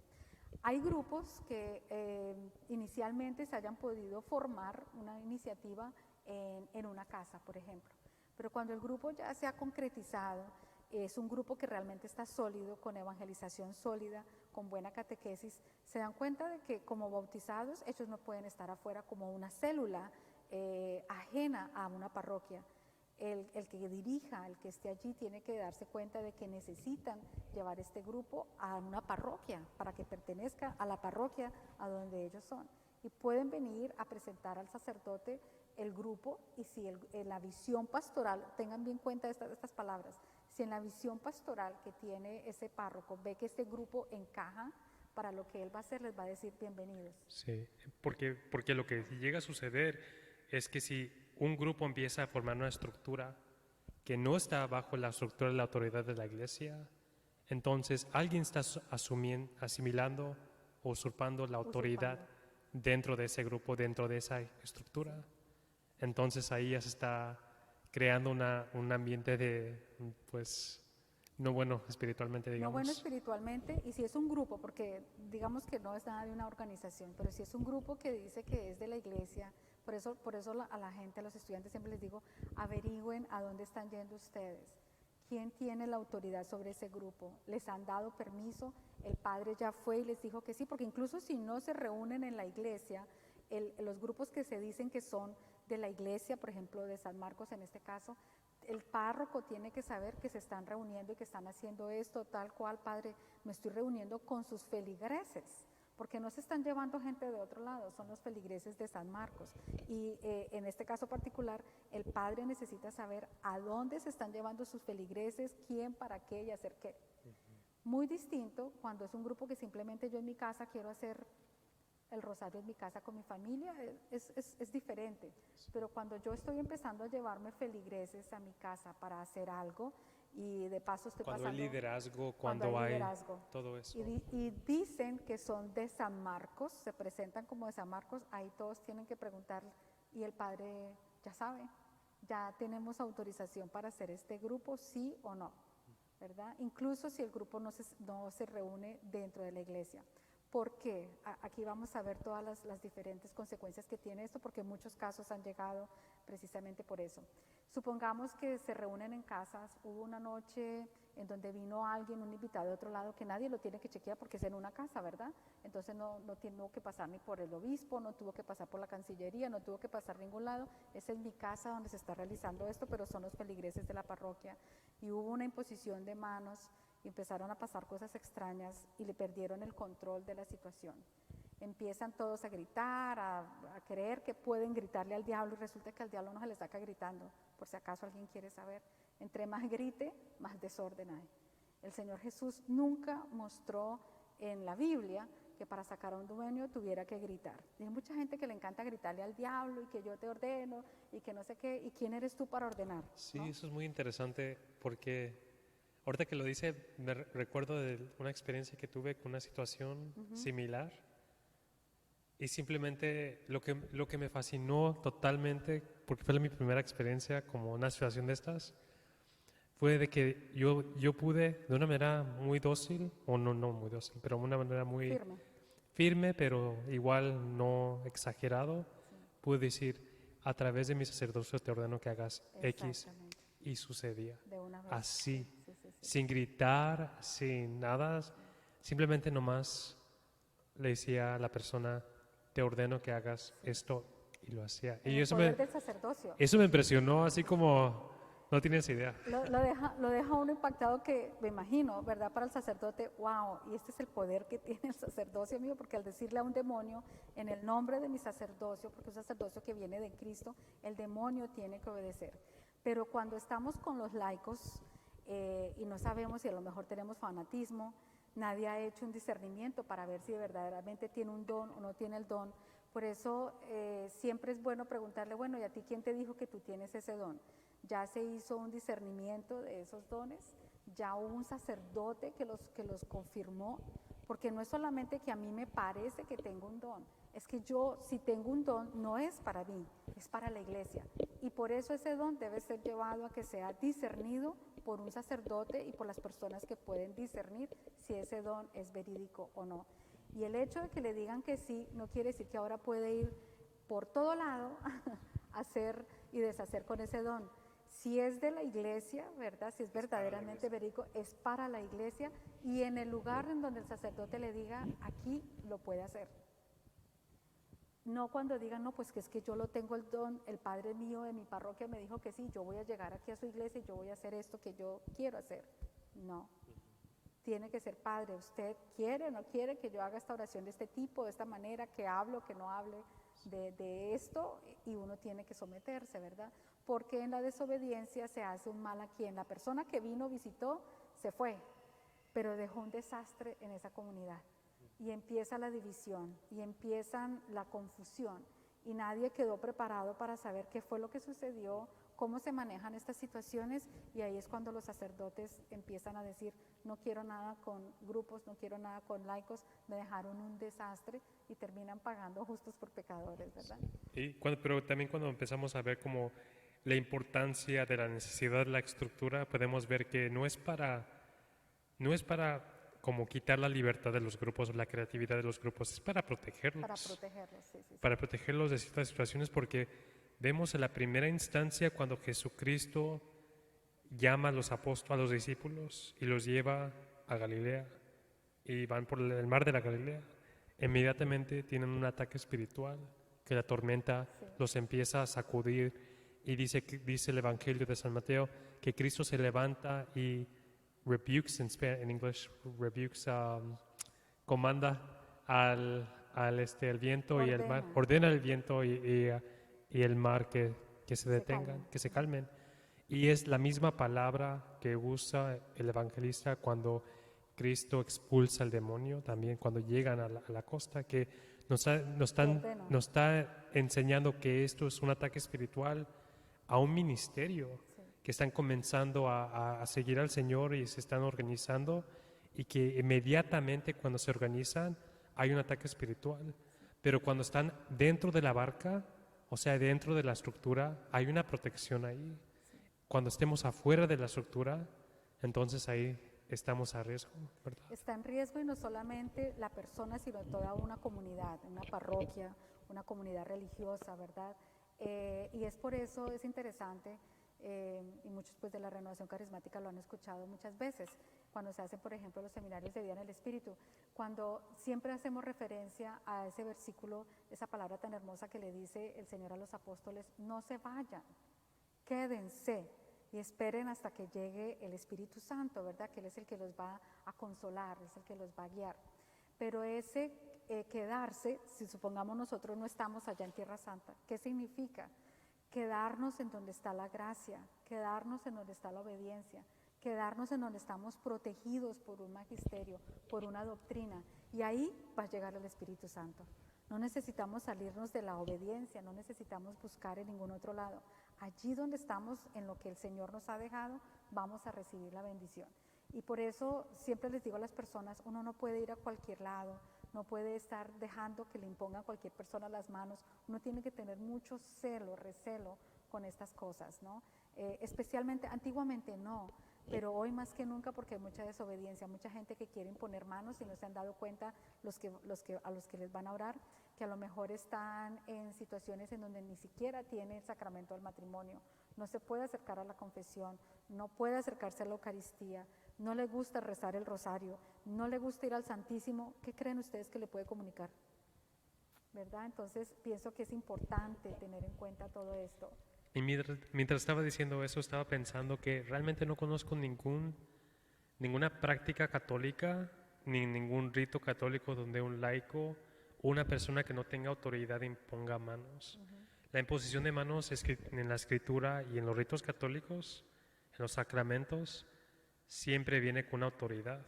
Hay grupos que inicialmente se hayan podido formar una iniciativa en una casa, por ejemplo, pero cuando el grupo ya se ha concretizado, es un grupo que realmente está sólido, con evangelización sólida, con buena catequesis, se dan cuenta de que como bautizados ellos no pueden estar afuera como una célula ajena a una parroquia. El que dirija, el que esté allí, tiene que darse cuenta de que necesitan llevar este grupo a una parroquia para que pertenezca a la parroquia a donde ellos son. Y pueden venir a presentar al sacerdote el grupo y si en la visión pastoral, tengan bien cuenta estas palabras, si en la visión pastoral que tiene ese párroco ve que este grupo encaja para lo que él va a hacer, les va a decir bienvenidos. Sí, porque lo que llega a suceder es que si un grupo empieza a formar una estructura que no está bajo la estructura de la autoridad de la iglesia, entonces alguien está asimilando o usurpando la autoridad dentro de ese grupo, dentro de esa estructura. Entonces ahí ya se está creando un ambiente de, pues, no bueno espiritualmente, digamos. No bueno espiritualmente, y si es un grupo, porque digamos que no es nada de una organización, pero si es un grupo que dice que es de la iglesia, por eso a la gente, a los estudiantes siempre les digo, averigüen a dónde están yendo ustedes, quién tiene la autoridad sobre ese grupo, les han dado permiso, el padre ya fue y les dijo que sí, porque incluso si no se reúnen en la iglesia, los grupos que se dicen que son de la iglesia, por ejemplo de San Marcos en este caso, el párroco tiene que saber que se están reuniendo y que están haciendo esto, tal cual, padre, me estoy reuniendo con sus feligreses, porque no se están llevando gente de otro lado, son los feligreses de San Marcos. Y en este caso particular, el padre necesita saber a dónde se están llevando sus feligreses, quién, para qué y hacer qué. Muy distinto cuando es un grupo que simplemente yo en mi casa quiero hacer el rosario en mi casa con mi familia, es diferente. Pero cuando yo estoy empezando a llevarme feligreses a mi casa para hacer algo y de paso estoy cuando pasando… hay liderazgo, cuando hay liderazgo. todo eso. Y dicen que son de San Marcos, se presentan como de San Marcos, ahí todos tienen que preguntar y el padre ya sabe, ya tenemos autorización para hacer este grupo, sí o no, ¿verdad? Incluso si el grupo no se reúne dentro de la iglesia. ¿Por qué? Aquí vamos a ver todas las diferentes consecuencias que tiene esto, porque muchos casos han llegado precisamente por eso. Supongamos que se reúnen en casas, hubo una noche en donde vino alguien, un invitado de otro lado, que nadie lo tiene que chequear porque es en una casa, ¿verdad? Entonces no tuvo que pasar ni por el obispo, no tuvo que pasar por la Cancillería, no tuvo que pasar ningún lado. Esa es mi casa donde se está realizando esto, pero son los feligreses de la parroquia. Y hubo una imposición de manos, y empezaron a pasar cosas extrañas y le perdieron el control de la situación. Empiezan todos a gritar, a creer que pueden gritarle al diablo, y resulta que al diablo no se le saca gritando, por si acaso alguien quiere saber. Entre más grite, más desorden hay. El Señor Jesús nunca mostró en la Biblia que para sacar a un demonio tuviera que gritar. Y hay mucha gente que le encanta gritarle al diablo y que yo te ordeno y que no sé qué, y quién eres tú para ordenar. Sí, ¿no? eso es muy interesante porque ahorita que lo dice, me recuerdo de una experiencia que tuve con una situación similar. Y simplemente lo que me fascinó totalmente, porque fue mi primera experiencia como una situación de estas, fue de que yo pude, de una manera muy dócil, o no muy dócil, pero de una manera muy firme, pero igual no exagerado, pude decir, a través de mi sacerdocio te ordeno que hagas X, y sucedía. De una vez. Así, Sí. sin gritar, sin nada, simplemente nomás le decía a la persona, te ordeno que hagas esto, y lo hacía. Y El poder del sacerdocio. eso me impresionó, así como no tienes idea. Lo deja uno impactado, que me imagino, ¿verdad? Para el sacerdote, wow, y este es el poder que tiene el sacerdocio mío, porque al decirle a un demonio, en el nombre de mi sacerdocio, porque es un sacerdocio que viene de Cristo, el demonio tiene que obedecer. Pero cuando estamos con los laicos y no sabemos si a lo mejor tenemos fanatismo, nadie ha hecho un discernimiento para ver si verdaderamente tiene un don o no tiene el don. Por eso siempre es bueno preguntarle, bueno, ¿y a ti quién te dijo que tú tienes ese don? Ya se hizo un discernimiento de esos dones, ya hubo un sacerdote que los confirmó, porque no es solamente que a mí me parece que tengo un don, es que yo, si tengo un don, no es para mí, es para la iglesia. Y por eso ese don debe ser llevado a que sea discernido por un sacerdote y por las personas que pueden discernir si ese don es verídico o no. Y el hecho de que le digan que sí, no quiere decir que ahora puede ir por todo lado a hacer y deshacer con ese don. Si es de la iglesia, ¿verdad? Si es verdaderamente verídico, es para la iglesia, y en el lugar en donde el sacerdote le diga, aquí lo puede hacer. No cuando digan, no, pues que es que yo lo tengo el don, el padre mío de mi parroquia me dijo que sí, yo voy a llegar aquí a su iglesia y yo voy a hacer esto que yo quiero hacer. No. Tiene que ser, padre, ¿usted quiere o no quiere que yo haga esta oración de este tipo, de esta manera, que hablo, que no hable de esto? Y uno tiene que someterse, ¿verdad? Porque en la desobediencia se hace un mal a quien. La persona que vino, visitó, se fue, pero dejó un desastre en esa comunidad. Y empieza la división, y empieza la confusión, y nadie quedó preparado para saber qué fue lo que sucedió, cómo se manejan estas situaciones, y ahí es cuando los sacerdotes empiezan a decir, no quiero nada con grupos, no quiero nada con laicos, me dejaron un desastre, y terminan pagando justos por pecadores, ¿verdad? Pero también cuando empezamos a ver como la importancia de la necesidad de la estructura, podemos ver que no es para como quitar la libertad de los grupos o la creatividad de los grupos, es para protegerlos. Para protegerlos, sí. Para protegerlos de ciertas situaciones, porque vemos en la primera instancia cuando Jesucristo llama a los apóstoles, a los discípulos, y los lleva a Galilea, y van por el mar de la Galilea. Inmediatamente tienen un ataque espiritual, que la tormenta los empieza a sacudir, y dice el Evangelio de San Mateo que Cristo se levanta y rebukes, en English, rebukes, comanda al viento y el mar, ordena el viento y el mar que se detengan, que se calmen. Y es la misma palabra que usa el evangelista cuando Cristo expulsa al demonio, también cuando llegan a la costa, que nos está enseñando que esto es un ataque espiritual a un ministerio, que están comenzando a seguir al Señor y se están organizando, y que inmediatamente cuando se organizan hay un ataque espiritual. Pero cuando están dentro de la barca, O sea, dentro de la estructura hay una protección ahí. Cuando estemos afuera de la estructura, entonces ahí estamos a riesgo, ¿verdad? Está en riesgo y no solamente la persona, sino toda una comunidad, una parroquia, una comunidad religiosa, ¿verdad? Y es por eso, es interesante, y muchos pues de la renovación carismática lo han escuchado muchas veces, cuando se hacen, por ejemplo, los seminarios de vida en el Espíritu, cuando siempre hacemos referencia a ese versículo, esa palabra tan hermosa que le dice el Señor a los apóstoles: no se vayan, quédense y esperen hasta que llegue el Espíritu Santo, ¿verdad? Que Él es el que los va a consolar, es el que los va a guiar. Pero ese quedarse, si supongamos nosotros no estamos allá en Tierra Santa, ¿qué significa? Quedarnos en donde está la gracia, quedarnos en donde está la obediencia, quedarnos en donde estamos protegidos por un magisterio, por una doctrina, y ahí va a llegar el Espíritu Santo. No necesitamos salirnos de la obediencia, no necesitamos buscar en ningún otro lado. Allí donde estamos, en lo que el Señor nos ha dejado, vamos a recibir la bendición. Y por eso siempre les digo a las personas, uno no puede ir a cualquier lado, no puede estar dejando que le imponga a cualquier persona las manos, uno tiene que tener mucho celo, recelo con estas cosas, ¿no? Especialmente, antiguamente no, pero hoy más que nunca porque hay mucha desobediencia, mucha gente que quiere imponer manos y no se han dado cuenta a los que les van a orar, que a lo mejor están en situaciones en donde ni siquiera tiene el sacramento del matrimonio, no se puede acercar a la confesión, no puede acercarse a la Eucaristía, no le gusta rezar el rosario, no le gusta ir al Santísimo. ¿Qué creen ustedes que le puede comunicar? ¿Verdad? Entonces pienso que es importante tener en cuenta todo esto. Y mientras estaba diciendo eso, estaba pensando que realmente no conozco ninguna práctica católica, ni ningún rito católico donde un laico, una persona que no tenga autoridad, imponga manos. La imposición de manos en la escritura y en los ritos católicos, en los sacramentos, siempre viene con una autoridad.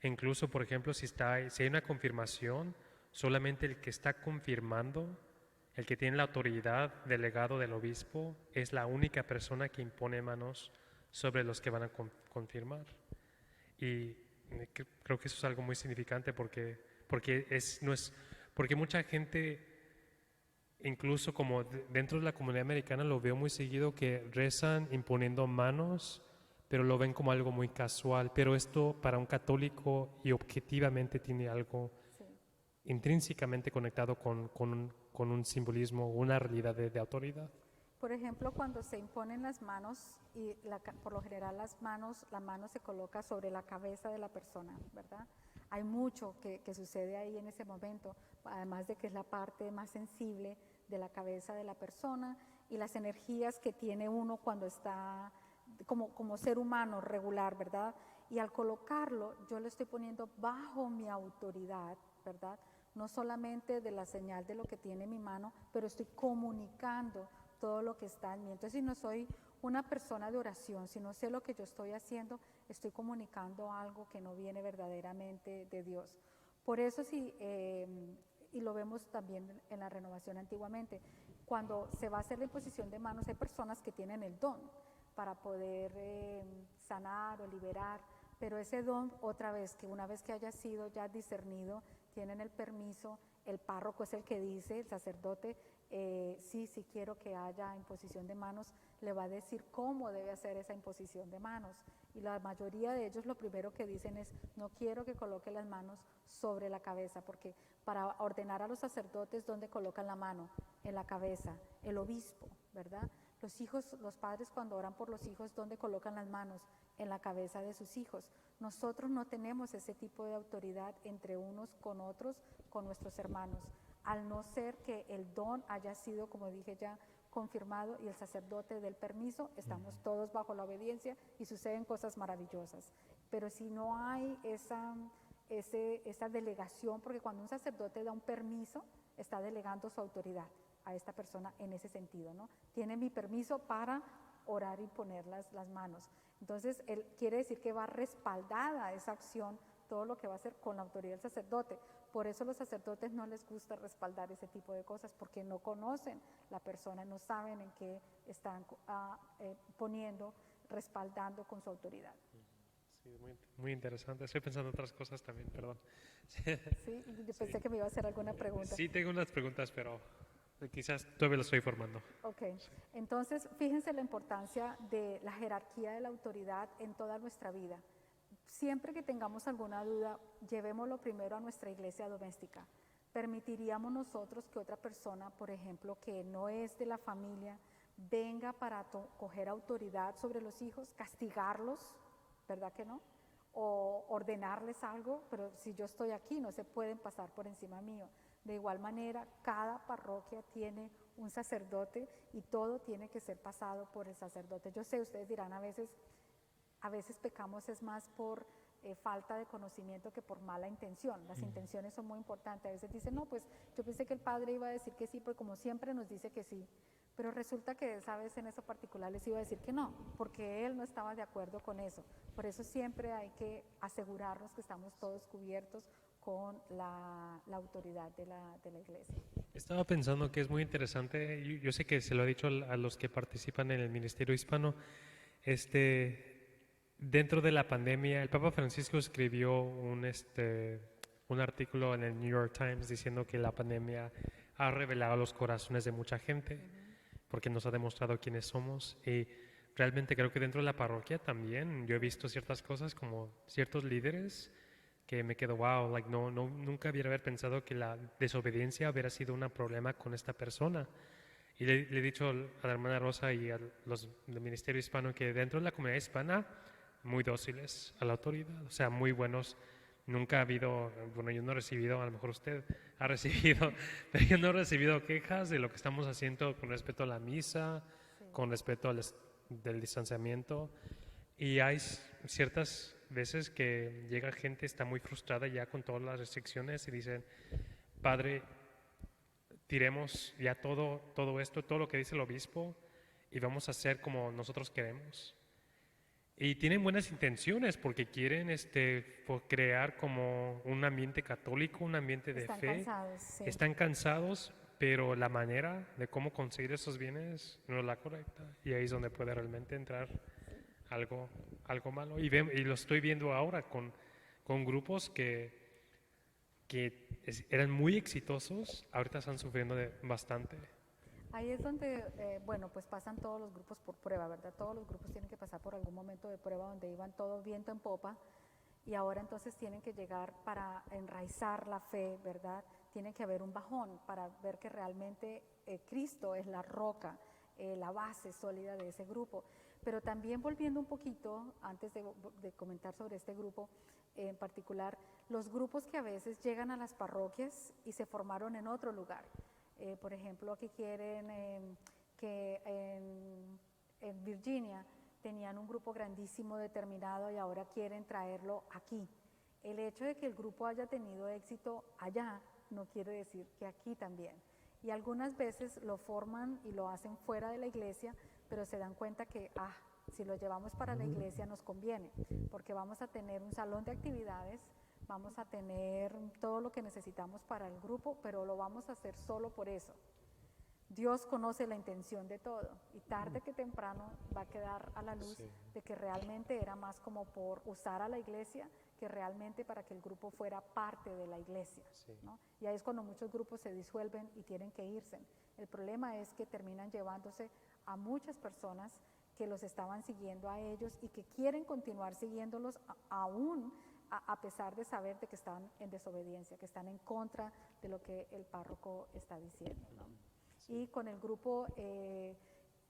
E incluso, por ejemplo, si hay una confirmación, solamente el que está confirmando, el que tiene la autoridad, delegado del obispo, es la única persona que impone manos sobre los que van a confirmar. Y creo que eso es algo muy significante porque mucha gente, incluso como dentro de la comunidad americana, lo veo muy seguido que rezan imponiendo manos, pero lo ven como algo muy casual. Pero esto para un católico y objetivamente tiene algo intrínsecamente conectado con un simbolismo, una realidad de autoridad. Por ejemplo, cuando se imponen las manos, y por lo general la mano se coloca sobre la cabeza de la persona, ¿verdad? Hay mucho que sucede ahí en ese momento, además de que es la parte más sensible de la cabeza de la persona y las energías que tiene uno cuando está como ser humano regular, ¿verdad? Y al colocarlo, yo lo estoy poniendo bajo mi autoridad, ¿verdad? No solamente de la señal de lo que tiene mi mano, pero estoy comunicando todo lo que está en mí. Entonces, si no soy una persona de oración, si no sé lo que yo estoy haciendo, estoy comunicando algo que no viene verdaderamente de Dios. Por eso y lo vemos también en la renovación antiguamente, cuando se va a hacer la imposición de manos, hay personas que tienen el don para poder sanar o liberar, pero ese don, otra vez, que una vez que haya sido ya discernido, tienen el permiso, el párroco es el que dice, el sacerdote, sí quiero que haya imposición de manos, le va a decir cómo debe hacer esa imposición de manos. Y la mayoría de ellos lo primero que dicen es, no quiero que coloque las manos sobre la cabeza, porque para ordenar a los sacerdotes, ¿dónde colocan la mano? En la cabeza, el obispo, ¿verdad? Los padres cuando oran por los hijos, ¿dónde colocan las manos? En la cabeza de sus hijos. Nosotros no tenemos ese tipo de autoridad entre unos con otros, con nuestros hermanos, al no ser que el don haya sido, como dije ya, confirmado y el sacerdote dé el permiso, estamos todos bajo la obediencia y suceden cosas maravillosas. Pero si no hay esa delegación, porque cuando un sacerdote da un permiso, está delegando su autoridad a esta persona en ese sentido, ¿no? Tiene mi permiso para orar y poner las manos. Entonces, él quiere decir que va respaldada esa acción, todo lo que va a hacer con la autoridad del sacerdote. Por eso a los sacerdotes no les gusta respaldar ese tipo de cosas, porque no conocen la persona, no saben en qué están poniendo, respaldando con su autoridad. Sí, muy interesante. Estoy pensando otras cosas también, perdón. Sí, yo pensé que me iba a hacer alguna pregunta. Sí, tengo unas preguntas, pero Quizás todavía lo estoy formando. Ok, entonces fíjense la importancia de la jerarquía de la autoridad en toda nuestra vida. Siempre que tengamos alguna duda, llevémoslo primero a nuestra iglesia doméstica. ¿Permitiríamos nosotros que otra persona, por ejemplo, que no es de la familia, venga para coger autoridad sobre los hijos, castigarlos? ¿Verdad que no? O ordenarles algo, pero si yo estoy aquí no se pueden pasar por encima mío. De igual manera, cada parroquia tiene un sacerdote y todo tiene que ser pasado por el sacerdote. Yo sé, ustedes dirán a veces pecamos es más por falta de conocimiento que por mala intención. Las intenciones son muy importantes. A veces dicen, no, pues yo pensé que el padre iba a decir que sí, porque como siempre nos dice que sí. Pero resulta que esa vez en eso particular les iba a decir que no, porque él no estaba de acuerdo con eso. Por eso siempre hay que asegurarnos que estamos todos cubiertos con la autoridad de la iglesia. Estaba pensando que es muy interesante, yo sé que se lo ha dicho a los que participan en el Ministerio Hispano, dentro de la pandemia, el Papa Francisco escribió un artículo en el New York Times diciendo que la pandemia ha revelado los corazones de mucha gente, porque nos ha demostrado quiénes somos. Y realmente creo que dentro de la parroquia también yo he visto ciertas cosas como ciertos líderes que me quedo, wow, like, nunca hubiera haber pensado que la desobediencia hubiera sido un problema con esta persona. Y le he dicho a la hermana Rosa y a los del Ministerio Hispano que dentro de la comunidad hispana, muy dóciles a la autoridad, o sea, muy buenos. Nunca ha habido, bueno, yo no he recibido, a lo mejor usted ha recibido, pero yo no he recibido quejas de lo que estamos haciendo con respecto a la misa, con respecto del distanciamiento. Y hay ciertas veces que llega gente, está muy frustrada ya con todas las restricciones y dicen, Padre, tiremos ya todo esto, todo lo que dice el obispo y vamos a hacer como nosotros queremos. Y tienen buenas intenciones porque quieren crear como un ambiente católico, un ambiente de Están fe. cansados, sí. Están cansados, pero la manera de cómo conseguir esos bienes no es la correcta. Y ahí es donde puede realmente entrar algo malo. Y lo estoy viendo ahora con grupos que eran muy exitosos, ahorita están sufriendo bastante. Ahí es donde, bueno, pues pasan todos los grupos por prueba, ¿verdad? Todos los grupos tienen que pasar por algún momento de prueba donde iban todo viento en popa y ahora entonces tienen que llegar para enraizar la fe, ¿verdad? Tiene que haber un bajón para ver que realmente Cristo es la roca, la base sólida de ese grupo. Pero también volviendo un poquito, antes de comentar sobre este grupo en particular, los grupos que a veces llegan a las parroquias y se formaron en otro lugar. Por ejemplo, que quieren que en Virginia tenían un grupo grandísimo determinado y ahora quieren traerlo aquí. El hecho de que el grupo haya tenido éxito allá no quiere decir que aquí también. Y algunas veces lo forman y lo hacen fuera de la iglesia, pero se dan cuenta que, si lo llevamos para la iglesia nos conviene, porque vamos a tener un salón de actividades, vamos a tener todo lo que necesitamos para el grupo, pero lo vamos a hacer solo por eso. Dios conoce la intención de todo y tarde que temprano va a quedar a la luz de que realmente era más como por usar a la iglesia que realmente para que el grupo fuera parte de la iglesia, ¿no? Y ahí es cuando muchos grupos se disuelven y tienen que irse. El problema es que terminan llevándose a muchas personas que los estaban siguiendo a ellos y que quieren continuar siguiéndolos aún a pesar de saber de que están en desobediencia, que están en contra de lo que el párroco está diciendo, ¿no? Y con el grupo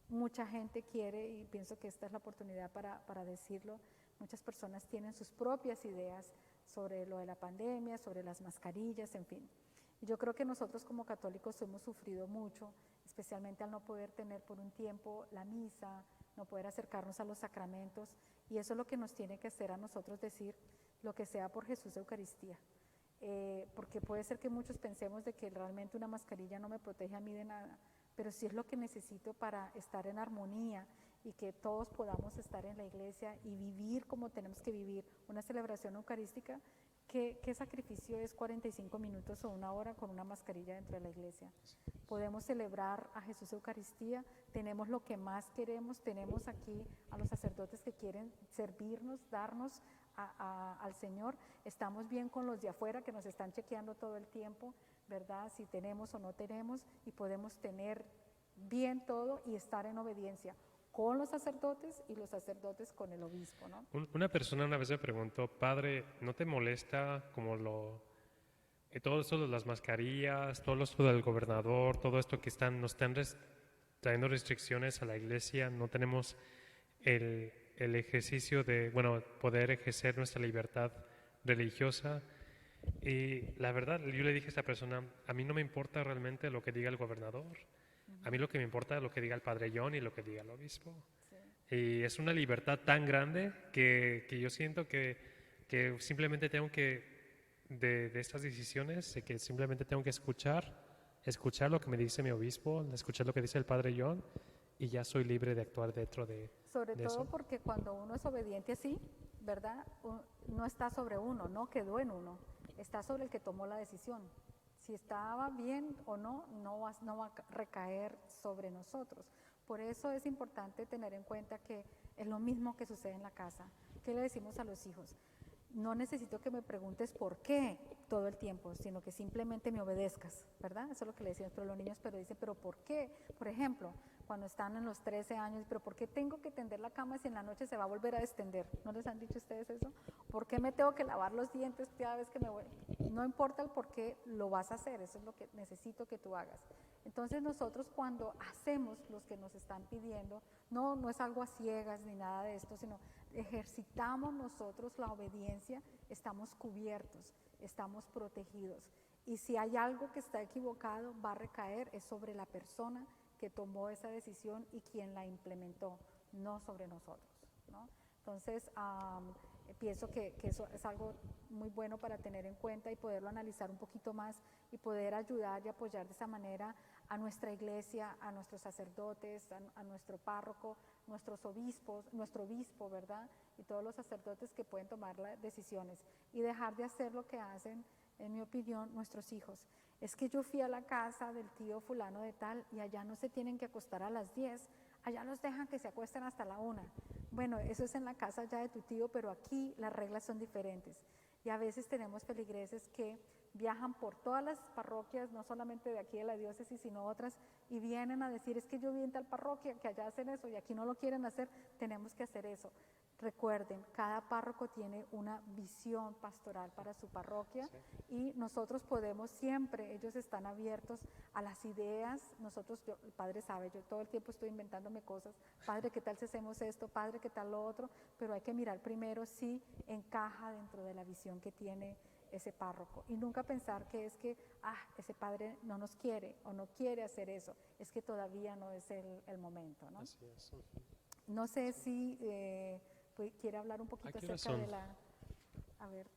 mucha gente quiere, y pienso que esta es la oportunidad para decirlo, muchas personas tienen sus propias ideas sobre lo de la pandemia, sobre las mascarillas, en fin. Y yo creo que nosotros como católicos hemos sufrido mucho, especialmente al no poder tener por un tiempo la misa, no poder acercarnos a los sacramentos, y eso es lo que nos tiene que hacer a nosotros decir lo que sea por Jesús Eucaristía. Porque puede ser que muchos pensemos de que realmente una mascarilla no me protege a mí de nada, pero sí es lo que necesito para estar en armonía y que todos podamos estar en la iglesia y vivir como tenemos que vivir una celebración eucarística. ¿Qué sacrificio es 45 minutos o una hora con una mascarilla dentro de la iglesia? Podemos celebrar a Jesús Eucaristía, tenemos lo que más queremos, tenemos aquí a los sacerdotes que quieren servirnos, darnos al Señor, estamos bien con los de afuera que nos están chequeando todo el tiempo, ¿verdad? Si tenemos o no tenemos, y podemos tener bien todo y estar en obediencia con los sacerdotes y los sacerdotes con el obispo, ¿no? Una persona una vez me preguntó, padre, ¿no te molesta como todo esto de las mascarillas, todo esto del gobernador, todo esto que nos están trayendo restricciones a la iglesia? No tenemos el ejercicio de, bueno, poder ejercer nuestra libertad religiosa. Y la verdad, yo le dije a esta persona, a mí no me importa realmente lo que diga el gobernador. A mí lo que me importa es lo que diga el padre John y lo que diga el obispo. Sí. Y es una libertad tan grande que yo siento que simplemente tengo que, de estas decisiones, de que simplemente tengo que escuchar lo que me dice mi obispo, escuchar lo que dice el padre John, y ya soy libre de actuar dentro de Sobre todo eso. porque cuando uno es obediente así, ¿verdad? No está sobre uno, no quedó en uno, está sobre el que tomó la decisión. Si estaba bien o no, no va a recaer sobre nosotros. Por eso es importante tener en cuenta que es lo mismo que sucede en la casa. ¿Qué le decimos a los hijos? No necesito que me preguntes por qué todo el tiempo, sino que simplemente me obedezcas, ¿verdad? Eso es lo que le decimos, pero los niños dicen, ¿pero por qué? Por ejemplo, cuando están en los 13 años, ¿pero por qué tengo que tender la cama si en la noche se va a volver a extender? ¿No les han dicho ustedes eso? ¿Por qué me tengo que lavar los dientes cada vez que me voy? No importa el por qué, lo vas a hacer, eso es lo que necesito que tú hagas. Entonces nosotros cuando hacemos lo que nos están pidiendo, no es algo a ciegas ni nada de esto, sino ejercitamos nosotros la obediencia, estamos cubiertos, estamos protegidos. Y si hay algo que está equivocado, va a recaer es sobre la persona que tomó esa decisión y quien la implementó, no sobre nosotros, ¿no? Entonces, pienso que eso es algo muy bueno para tener en cuenta y poderlo analizar un poquito más y poder ayudar y apoyar de esa manera a nuestra iglesia, a nuestros sacerdotes, a nuestro párroco, nuestros obispos, nuestro obispo, ¿verdad? Y todos los sacerdotes que pueden tomar las decisiones y dejar de hacer lo que hacen, en mi opinión, nuestros hijos. Es que yo fui a la casa del tío fulano de tal y allá no se tienen que acostar a las 10, allá los dejan que se acuesten hasta la 1. Bueno, eso es en la casa ya de tu tío, pero aquí las reglas son diferentes. Y a veces tenemos feligreses que viajan por todas las parroquias, no solamente de aquí de la diócesis, sino otras, y vienen a decir, es que yo vi en tal parroquia que allá hacen eso y aquí no lo quieren hacer, tenemos que hacer eso. Recuerden, cada párroco tiene una visión pastoral para su parroquia, sí, y nosotros podemos siempre, ellos están abiertos a las ideas. Nosotros, el padre sabe, yo todo el tiempo estoy inventándome cosas, padre, ¿qué tal si hacemos esto? Padre, ¿qué tal lo otro? Pero hay que mirar primero si encaja dentro de la visión que tiene ese párroco y nunca pensar que es que ese padre no nos quiere o no quiere hacer eso, es que todavía no es el momento, ¿no? Así es. No sé si quiere hablar un poquito acerca de la... A ver,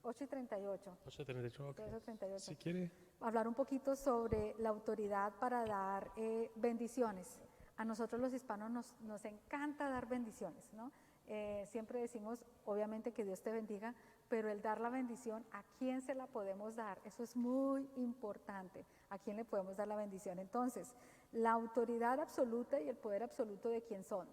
8:38. 8:38, ok. 8:38. Si quiere. Hablar un poquito sobre la autoridad para dar bendiciones. A nosotros los hispanos nos encanta dar bendiciones, ¿no? Siempre decimos, obviamente, que Dios te bendiga, pero el dar la bendición, ¿a quién se la podemos dar? Eso es muy importante. ¿A quién le podemos dar la bendición? Entonces, la autoridad absoluta y el poder absoluto, ¿de quién son?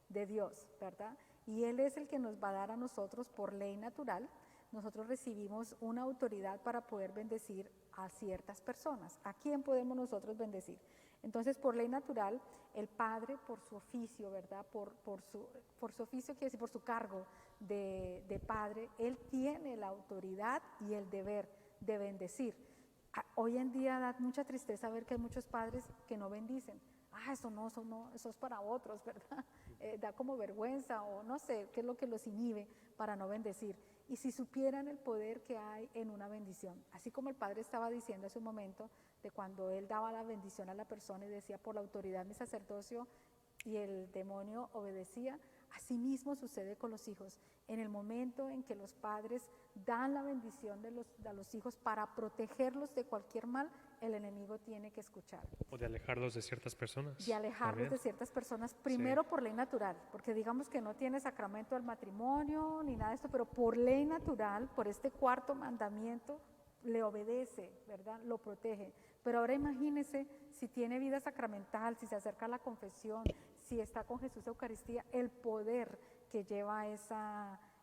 De Dios, ¿verdad? Y Él es el que nos va a dar a nosotros por ley natural. Nosotros recibimos una autoridad para poder bendecir a ciertas personas. ¿A quién podemos nosotros bendecir? Entonces, por ley natural, el padre, por su oficio, ¿verdad? Por su oficio, quiere decir, por su cargo de padre, él tiene la autoridad y el deber de bendecir. Hoy en día da mucha tristeza ver que hay muchos padres que no bendicen. Eso no, eso es para otros, ¿verdad? Da como vergüenza o no sé qué es lo que los inhibe para no bendecir. Y si supieran el poder que hay en una bendición, así como el padre estaba diciendo hace un momento, de cuando él daba la bendición a la persona y decía, por la autoridad de mi sacerdocio, y el demonio obedecía, así mismo sucede con los hijos. En el momento en que los padres dan la bendición a los hijos para protegerlos de cualquier mal, el enemigo tiene que escuchar. O de alejarlos de ciertas personas. De alejarlos de ciertas personas, primero sí, por ley natural, porque digamos que no tiene sacramento del matrimonio ni nada de esto, pero por ley natural, por este cuarto mandamiento, le obedece, ¿verdad? Lo protege. Pero ahora imagínese si tiene vida sacramental, si se acerca a la confesión, si está con Jesús Eucaristía, el poder que lleva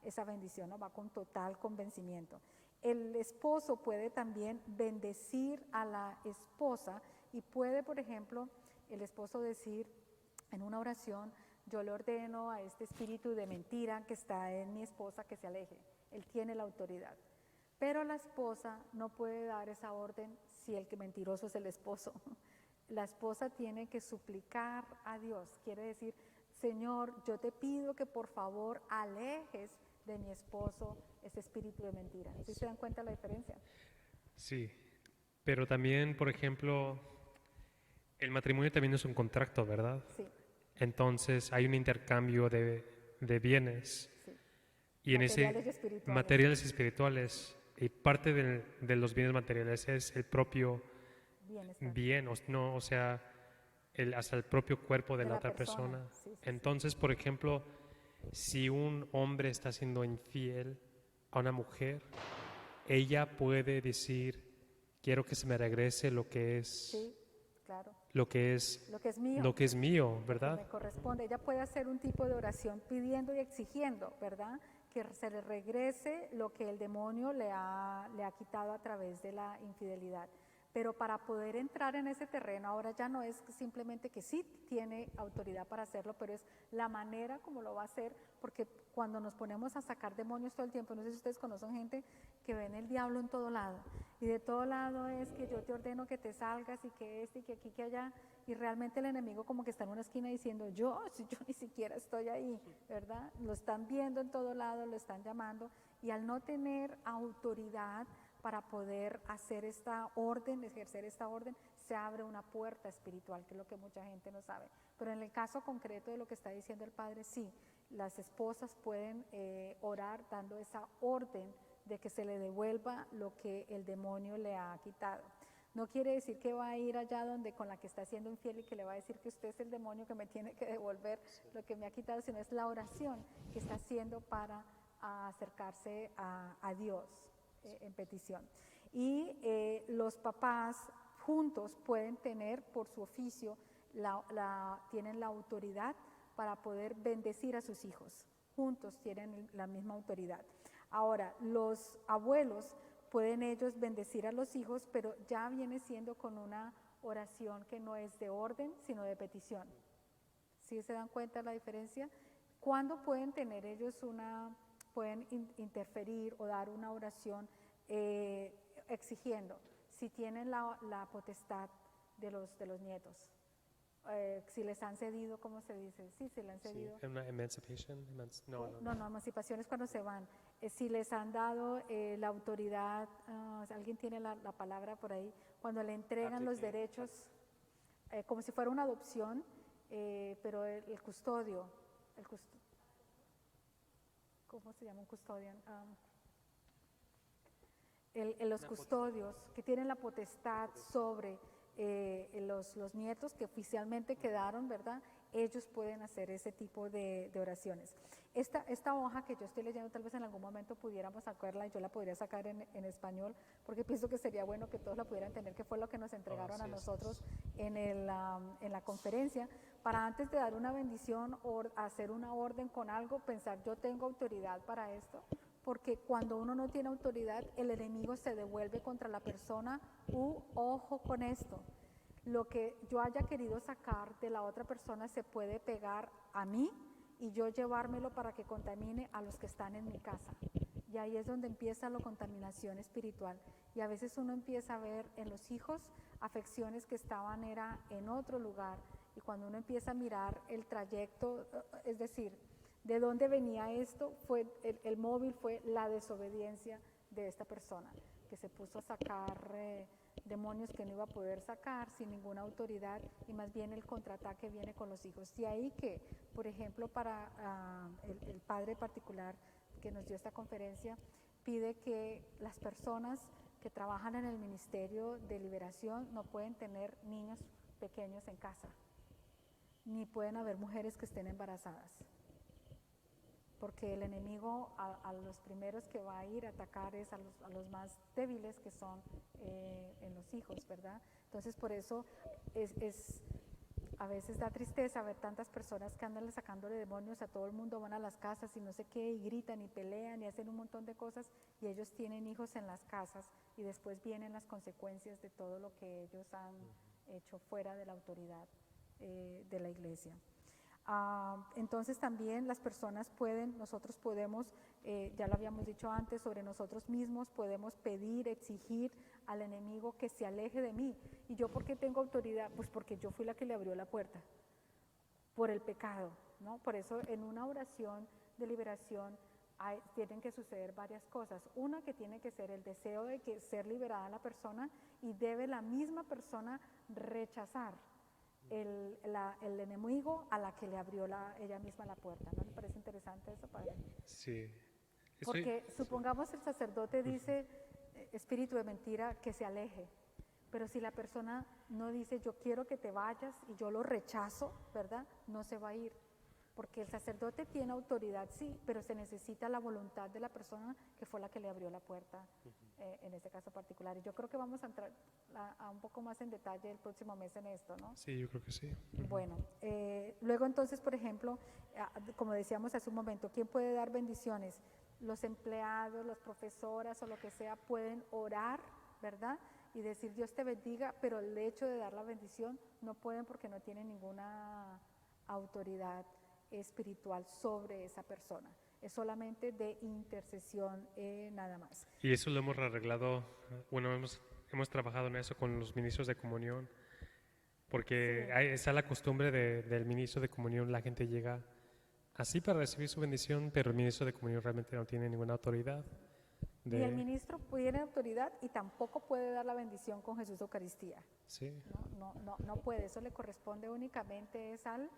esa bendición, ¿no? Va con total convencimiento. El esposo puede también bendecir a la esposa y puede, por ejemplo, el esposo decir en una oración: yo le ordeno a este espíritu de mentira que está en mi esposa que se aleje. Él tiene la autoridad. Pero la esposa no puede dar esa orden si el que mentiroso es el esposo. La esposa tiene que suplicar a Dios. Quiere decir: Señor, yo te pido que por favor alejes de mi esposo ese espíritu de mentira. ¿Sí se dan cuenta la diferencia? Sí, pero también, por ejemplo, el matrimonio también es un contrato, ¿verdad? Sí, Entonces hay un intercambio de bienes sí. y en ese Materiales y espirituales. materiales espirituales, y parte de los bienes materiales es el propio Bienestar. bien, no, o sea, hasta el propio cuerpo de De la la otra persona. persona. Sí, sí, sí. Entonces, por ejemplo, si un hombre está siendo infiel a una mujer, ella puede decir: quiero que se me regrese lo que es, Sí, claro. lo que es, Lo que es mío. lo que es mío, Lo que ¿verdad? me corresponde. Ella puede hacer un tipo de oración pidiendo y exigiendo, ¿verdad? Que se le regrese lo que el demonio le ha quitado a través de la infidelidad. Pero para poder entrar en ese terreno, ahora ya no es simplemente que sí tiene autoridad para hacerlo, pero es la manera como lo va a hacer, porque cuando nos ponemos a sacar demonios todo el tiempo, no sé si ustedes conocen gente que ven el diablo en todo lado, y de todo lado es que yo te ordeno que te salgas y que y que aquí, que allá, y realmente el enemigo como que está en una esquina diciendo: si yo ni siquiera estoy ahí, ¿verdad? Lo están viendo en todo lado, lo están llamando, y al no tener autoridad para poder hacer esta orden, ejercer esta orden, se abre una puerta espiritual, que es lo que mucha gente no sabe. Pero en el caso concreto de lo que está diciendo el Padre, sí, las esposas pueden orar dando esa orden de que se le devuelva lo que el demonio le ha quitado. No quiere decir que va a ir allá donde con la que está siendo infiel y que le va a decir que usted es el demonio que me tiene que devolver lo que me ha quitado, sino es la oración que está haciendo para acercarse a Dios en petición. Y los papás juntos pueden tener por su oficio, tienen la autoridad para poder bendecir a sus hijos. Juntos tienen la misma autoridad. Ahora, los abuelos pueden ellos bendecir a los hijos, pero ya viene siendo con una oración que no es de orden, sino de petición. ¿Sí se dan cuenta de la diferencia? ¿Cuándo pueden tener ellos pueden interferir o dar una oración exigiendo? Si tienen la potestad de los nietos. Si les han cedido, ¿cómo se dice? Sí, si le han cedido. Sí, emancipation, No, emancipación es cuando se van. Si les han dado la autoridad, alguien tiene la palabra por ahí, cuando le entregan los derechos, como si fuera una adopción, pero el custodio, ¿cómo se llama un custodian? Los custodios que tienen la potestad sobre los nietos que oficialmente quedaron, ¿verdad? Ellos pueden hacer ese tipo de oraciones. Esta hoja que yo estoy leyendo, tal vez en algún momento pudiéramos sacarla y yo la podría sacar en español, porque pienso que sería bueno que todos la pudieran entender, que fue lo que nos entregaron a nosotros en la conferencia, para antes de dar una bendición o hacer una orden con algo, pensar: yo tengo autoridad para esto, porque cuando uno no tiene autoridad, el enemigo se devuelve contra la persona. Ojo con esto, lo que yo haya querido sacar de la otra persona se puede pegar a mí y yo llevármelo para que contamine a los que están en mi casa. Y ahí es donde empieza la contaminación espiritual. Y a veces uno empieza a ver en los hijos afecciones que estaban en otro lugar. Y cuando uno empieza a mirar el trayecto, es decir, ¿de dónde venía esto? El móvil fue la desobediencia de esta persona, que se puso a sacar demonios que no iba a poder sacar sin ninguna autoridad, y más bien el contraataque viene con los hijos. De ahí que, por ejemplo, para el padre particular que nos dio esta conferencia, pide que las personas que trabajan en el Ministerio de Liberación no pueden tener niños pequeños en casa, ni pueden haber mujeres que estén embarazadas, porque el enemigo a los primeros que va a ir a atacar es a los más débiles, que son en los hijos, ¿verdad? Entonces por eso a veces da tristeza ver tantas personas que andan sacándole demonios a todo el mundo, van a las casas y no sé qué, y gritan y pelean y hacen un montón de cosas, y ellos tienen hijos en las casas y después vienen las consecuencias de todo lo que ellos han hecho fuera de la autoridad de la iglesia. Entonces también las personas pueden, nosotros podemos, ya lo habíamos dicho antes, sobre nosotros mismos podemos pedir, exigir al enemigo que se aleje de mí. ¿Y yo por qué tengo autoridad? Pues porque yo fui la que le abrió la puerta, por el pecado, ¿no? Por eso en una oración de liberación tienen que suceder varias cosas. Una, que tiene que ser el deseo de que ser liberada la persona, y debe la misma persona rechazar el enemigo a la que le abrió ella misma la puerta. ¿No le parece interesante eso, padre? Sí. Porque supongamos el sacerdote dice, espíritu de mentira, que se aleje, pero si la persona no dice, yo quiero que te vayas y yo lo rechazo, ¿verdad? No se va a ir, porque el sacerdote tiene autoridad, sí, pero se necesita la voluntad de la persona que fue la que le abrió la puerta en este caso particular. Y yo creo que vamos a entrar a un poco más en detalle el próximo mes en esto, ¿no? Sí, yo creo que sí. Bueno, luego entonces, por ejemplo, como decíamos hace un momento, ¿quién puede dar bendiciones? Los empleados, las profesoras o lo que sea pueden orar, ¿verdad? Y decir Dios te bendiga, pero el hecho de dar la bendición no pueden porque no tienen ninguna autoridad espiritual sobre esa persona. Es solamente de intercesión nada más. Y eso lo hemos arreglado, bueno, hemos trabajado en eso con los ministros de comunión, porque Sí. está la costumbre del ministro de comunión, la gente llega así para recibir su bendición, pero el ministro de comunión realmente no tiene ninguna autoridad. Y el ministro tiene autoridad y tampoco puede dar la bendición con Jesús Eucaristía. Sí. No puede, eso le corresponde únicamente es al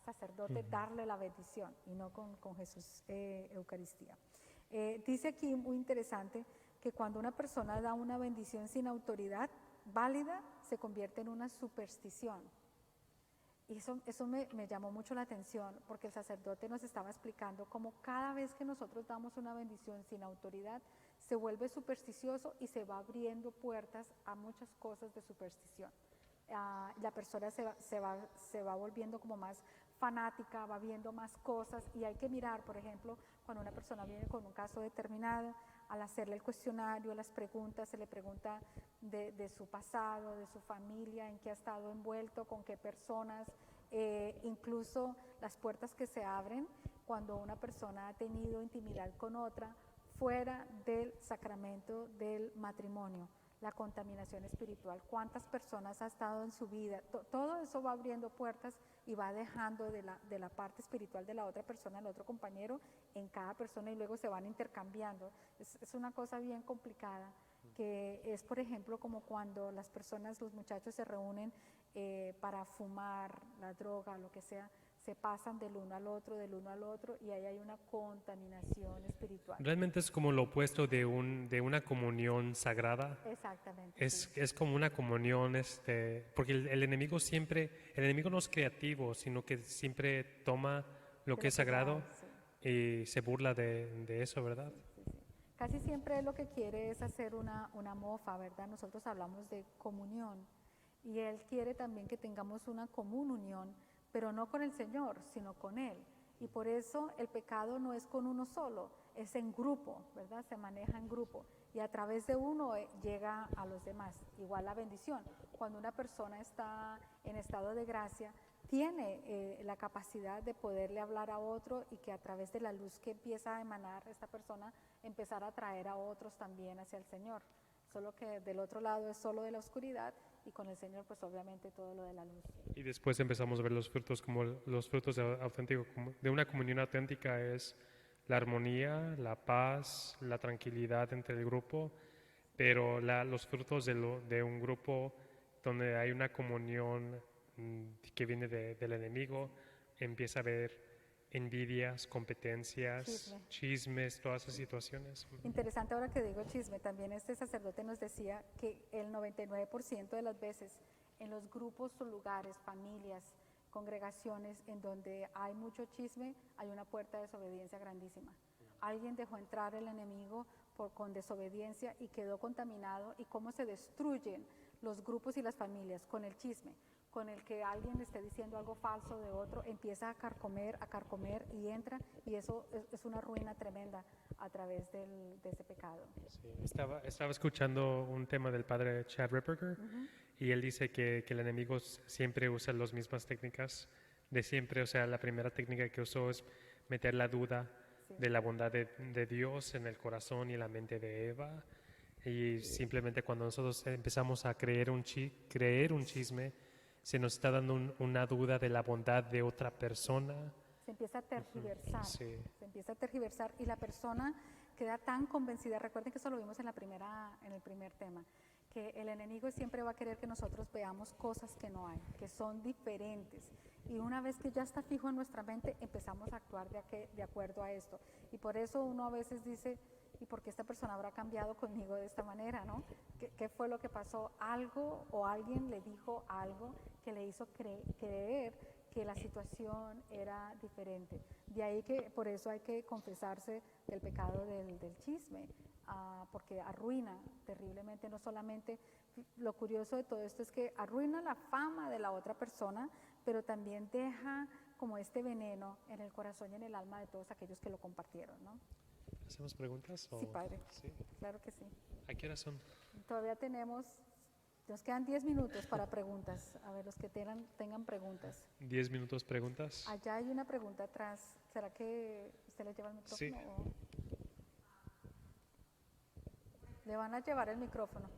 sacerdote darle la bendición y no con Jesús Eucaristía. Dice aquí muy interesante que cuando una persona da una bendición sin autoridad válida, se convierte en una superstición. Y eso me llamó mucho la atención, porque el sacerdote nos estaba explicando cómo cada vez que nosotros damos una bendición sin autoridad, se vuelve supersticioso y se va abriendo puertas a muchas cosas de superstición. La persona se va volviendo como más fanática, va viendo más cosas, y hay que mirar, por ejemplo, cuando una persona viene con un caso determinado, al hacerle el cuestionario, las preguntas, se le pregunta de su pasado, de su familia, en qué ha estado envuelto, con qué personas, incluso las puertas que se abren cuando una persona ha tenido intimidad con otra fuera del sacramento del matrimonio. La contaminación espiritual, cuántas personas ha estado en su vida, todo eso va abriendo puertas y va dejando de la parte espiritual de la otra persona, el otro compañero, en cada persona, y luego se van intercambiando. Es una cosa bien complicada, que es, por ejemplo, como cuando las personas, los muchachos se reúnen para fumar, la droga, lo que sea, se pasan del uno al otro, y ahí hay una contaminación espiritual. Realmente es como lo opuesto de una comunión sagrada. Exactamente. Es como una comunión, porque el enemigo no es creativo, sino que siempre toma lo que es sagrado y se burla de eso, ¿verdad? Sí. Casi siempre lo que quiere es hacer una mofa, ¿verdad? Nosotros hablamos de comunión, y Él quiere también que tengamos una común unión, pero no con el Señor, sino con Él. Y por eso el pecado no es con uno solo, es en grupo, ¿verdad? Se maneja en grupo, y a través de uno llega a los demás. Igual la bendición. Cuando una persona está en estado de gracia, tiene la capacidad de poderle hablar a otro, y que a través de la luz que empieza a emanar esta persona, empezar a atraer a otros también hacia el Señor. Solo que del otro lado es solo de la oscuridad, y con el Señor pues obviamente todo lo de la luz. Y después empezamos a ver los frutos como los frutos de una comunión auténtica es la armonía, la paz, la tranquilidad entre el grupo, pero los frutos de un grupo donde hay una comunión que viene del enemigo, empieza a haber envidias, competencias, chismes, todas esas situaciones. Interesante ahora que digo chisme, también este sacerdote nos decía que el 99% de las veces en los grupos o lugares, familias, congregaciones en donde hay mucho chisme, hay una puerta de desobediencia grandísima. Alguien dejó entrar el enemigo con desobediencia y quedó contaminado, y cómo se destruyen los grupos y las familias con el chisme. con el que alguien le esté diciendo algo falso de otro, empieza a carcomer y entra, y eso es una ruina tremenda a través de ese pecado. Sí, estaba escuchando un tema del padre Chad Ripperger y él dice que el enemigo siempre usa las mismas técnicas de siempre. O sea, la primera técnica que usó es meter la duda Sí. de la bondad de Dios en el corazón y la mente de Eva. Y simplemente cuando nosotros empezamos a creer un chisme, se nos está dando una duda de la bondad de otra persona. Se empieza a tergiversar, Sí. se empieza a tergiversar y la persona queda tan convencida. Recuerden que eso lo vimos en el primer tema, que el enemigo siempre va a querer que nosotros veamos cosas que no hay, que son diferentes. Y una vez que ya está fijo en nuestra mente, empezamos a actuar de acuerdo a esto. Y por eso uno a veces dice, ¿y por qué esta persona habrá cambiado conmigo de esta manera, no? ¿Qué fue lo que pasó? Algo o alguien le dijo algo que le hizo creer que la situación era diferente. De ahí que por eso hay que confesarse del pecado del chisme, porque arruina terriblemente, no solamente, lo curioso de todo esto es que arruina la fama de la otra persona, pero también deja como este veneno en el corazón y en el alma de todos aquellos que lo compartieron, ¿no? ¿Hacemos preguntas? Sí, padre. Sí. Claro que sí. ¿A qué hora son? Todavía nos quedan 10 minutos para preguntas. A ver, los que tengan preguntas. 10 minutos preguntas. Allá hay una pregunta atrás. ¿Será que usted le lleva el micrófono? Sí. O le van a llevar el micrófono.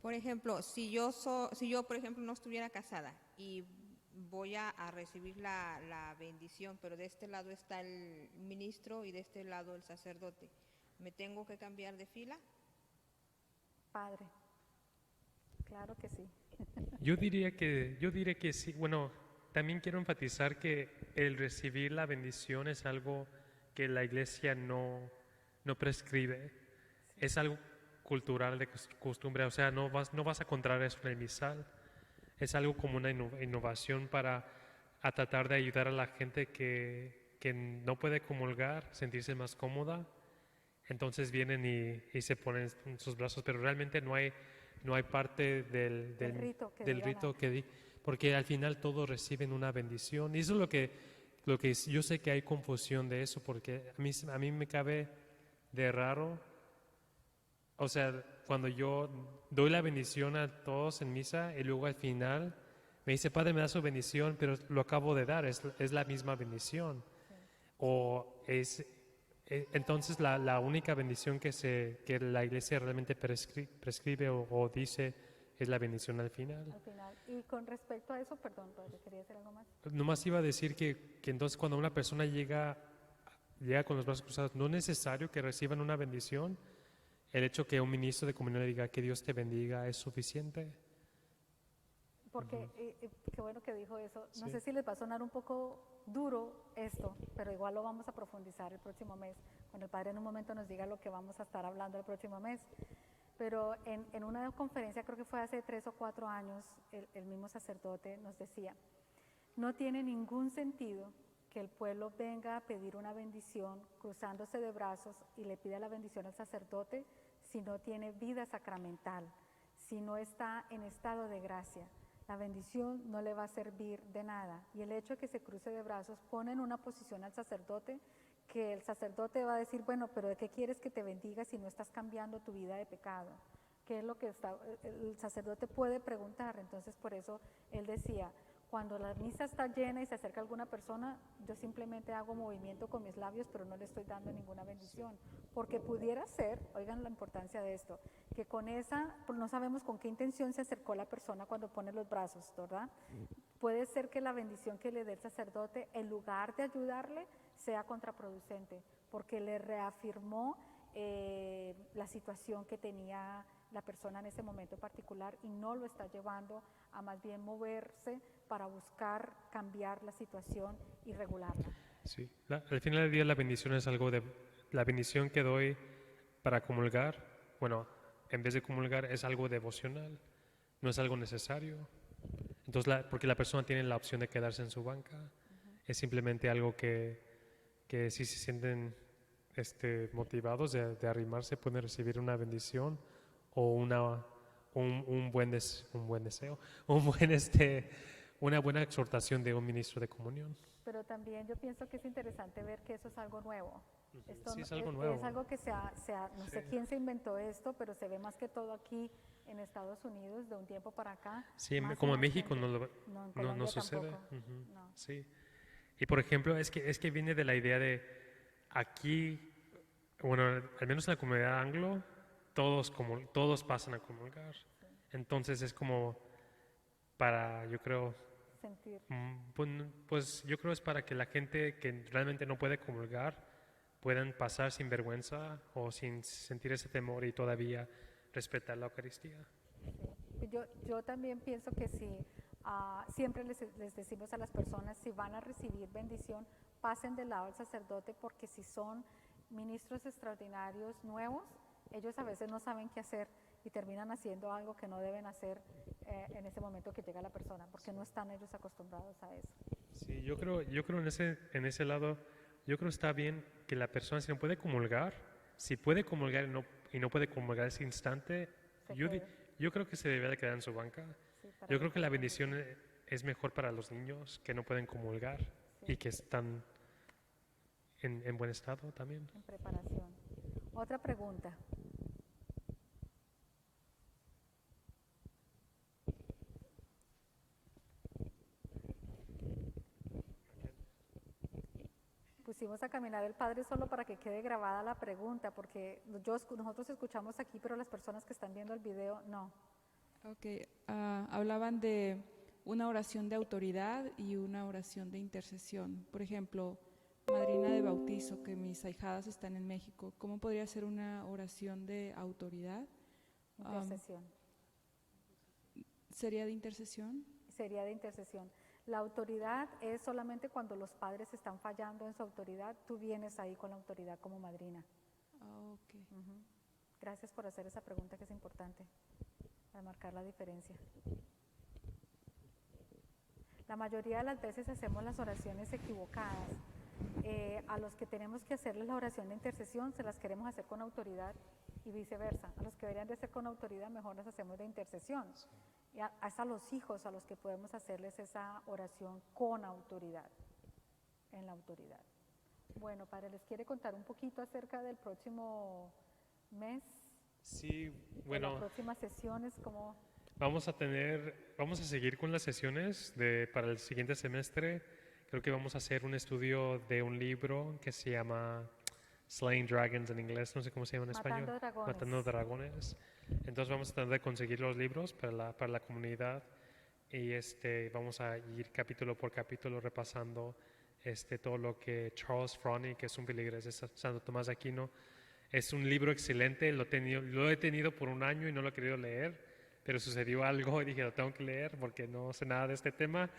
Por ejemplo, si yo, por ejemplo, no estuviera casada y voy a recibir la bendición, pero de este lado está el ministro y de este lado el sacerdote, ¿me tengo que cambiar de fila? Padre. Claro que sí. Yo diría que sí. Bueno, también quiero enfatizar que el recibir la bendición es algo que la iglesia no prescribe. Es algo cultural de costumbre. O sea, no vas a encontrar eso en el misal. Es algo como una innovación para tratar de ayudar a la gente que no puede comulgar, sentirse más cómoda. Entonces vienen y se ponen en sus brazos, pero realmente no hay parte del rito porque al final todos reciben una bendición. Y eso es lo que yo sé que hay confusión de eso, porque a mí me cabe de raro. O sea, cuando yo doy la bendición a todos en misa y luego al final me dice, Padre, me da su bendición, pero lo acabo de dar, es la misma bendición. Sí. O entonces la única bendición que la iglesia realmente prescribe o dice es la bendición al final. Al final. Y con respecto a eso, perdón, padre, ¿quería decir algo más? Nomás iba a decir que entonces cuando una persona llega con los brazos cruzados, no es necesario que reciban una bendición. El hecho que un ministro de comunión le diga que Dios te bendiga es suficiente. Porque, qué bueno que dijo eso. No Sí. sé si les va a sonar un poco duro esto, pero igual lo vamos a profundizar el próximo mes, cuando el Padre en un momento nos diga lo que vamos a estar hablando el próximo mes. Pero en una conferencia, creo que fue hace 3 o 4 años, el mismo sacerdote nos decía, no tiene ningún sentido que el pueblo venga a pedir una bendición cruzándose de brazos y le pida la bendición al sacerdote si no tiene vida sacramental, si no está en estado de gracia. La bendición no le va a servir de nada. Y el hecho de que se cruce de brazos pone en una posición al sacerdote que el sacerdote va a decir, bueno, pero ¿de qué quieres que te bendiga si no estás cambiando tu vida de pecado? ¿Qué es lo que el sacerdote puede preguntar? Entonces, por eso él decía, cuando la misa está llena y se acerca alguna persona, yo simplemente hago movimiento con mis labios, pero no le estoy dando ninguna bendición. Porque pudiera ser, oigan la importancia de esto, que con esa, no sabemos con qué intención se acercó la persona cuando pone los brazos, ¿verdad? Puede ser que la bendición que le dé el sacerdote, en lugar de ayudarle, sea contraproducente, porque le reafirmó la situación que tenía la persona en ese momento particular y no lo está llevando a más bien moverse para buscar cambiar la situación y regularla. Sí. Al final del día la bendición es algo la bendición que doy para comulgar, bueno, en vez de comulgar es algo devocional, no es algo necesario. Entonces, porque la persona tiene la opción de quedarse en su banca, es simplemente algo que si se sienten motivados de arrimarse, pueden recibir una bendición o un buen deseo, una buena exhortación de un ministro de comunión. Pero también yo pienso que es interesante ver que eso es algo nuevo. Esto Sí, es no- algo nuevo. Es algo que no sé Sí. quién se inventó esto, pero se ve más que todo aquí en Estados Unidos de un tiempo para acá. más y Como en más México gente. no, No, en no Colombia sucede. tampoco. Ujú, No. sí. Y por ejemplo, es que viene de la idea de aquí, bueno, al menos en la comunidad anglo, todos pasan a comulgar. Entonces es como para, yo creo, Sentir. pues yo creo es para que la gente que realmente no puede comulgar puedan pasar sin vergüenza o sin sentir ese temor y todavía respetar la Eucaristía. Sí. Yo también pienso que si siempre les decimos a las personas, si van a recibir bendición, pasen del lado del sacerdote, porque si son ministros extraordinarios nuevos, ellos a veces no saben qué hacer y terminan haciendo algo que no deben hacer en ese momento que llega la persona, porque no están ellos acostumbrados a eso. Sí, yo creo en ese lado, yo creo está bien que la persona, si no puede comulgar, si puede comulgar y no puede comulgar ese instante, Se yo, di- quede. yo creo que se debe de quedar en su banca. Sí, para Yo creo que la evitar- bendición es mejor para los niños que no pueden comulgar Sí. y que están en buen estado también. en preparación. Otra pregunta. Pusimos a caminar el Padre solo para que quede grabada la pregunta, porque nosotros escuchamos aquí, pero las personas que están viendo el video no. Ok, hablaban de una oración de autoridad y una oración de intercesión. Por ejemplo, madrina de bautizo, que mis ahijadas están en México, ¿cómo podría ser una oración de autoridad? Intercesión. ¿Sería de intercesión? Sería de intercesión. La autoridad es solamente cuando los padres están fallando en su autoridad, tú vienes ahí con la autoridad como madrina. Ok. Ujú. Gracias por hacer esa pregunta, que es importante para marcar la diferencia. La mayoría de las veces hacemos las oraciones equivocadas. A los que tenemos que hacerles la oración de intercesión se las queremos hacer con autoridad y viceversa. A los que deberían de ser con autoridad, mejor las hacemos de intercesión. Y hasta los hijos a los que podemos hacerles esa oración con autoridad, en la autoridad. Bueno, Padre, ¿les quiere contar un poquito acerca del próximo mes? Sí, De bueno, las próximas sesiones, como vamos a seguir con las sesiones para el siguiente semestre. Creo que vamos a hacer un estudio de un libro que se llama Slaying Dragons en inglés, no sé cómo se llama en Matando español. Dragones. Matando Dragones. Entonces vamos a tratar de conseguir los libros para la comunidad y vamos a ir capítulo por capítulo repasando todo lo que Charles Froney, que es un feligrés de Santo Tomás de Aquino. Es un libro excelente, lo he tenido por un año y no lo he querido leer, pero sucedió algo y dije, lo tengo que leer porque no sé nada de este tema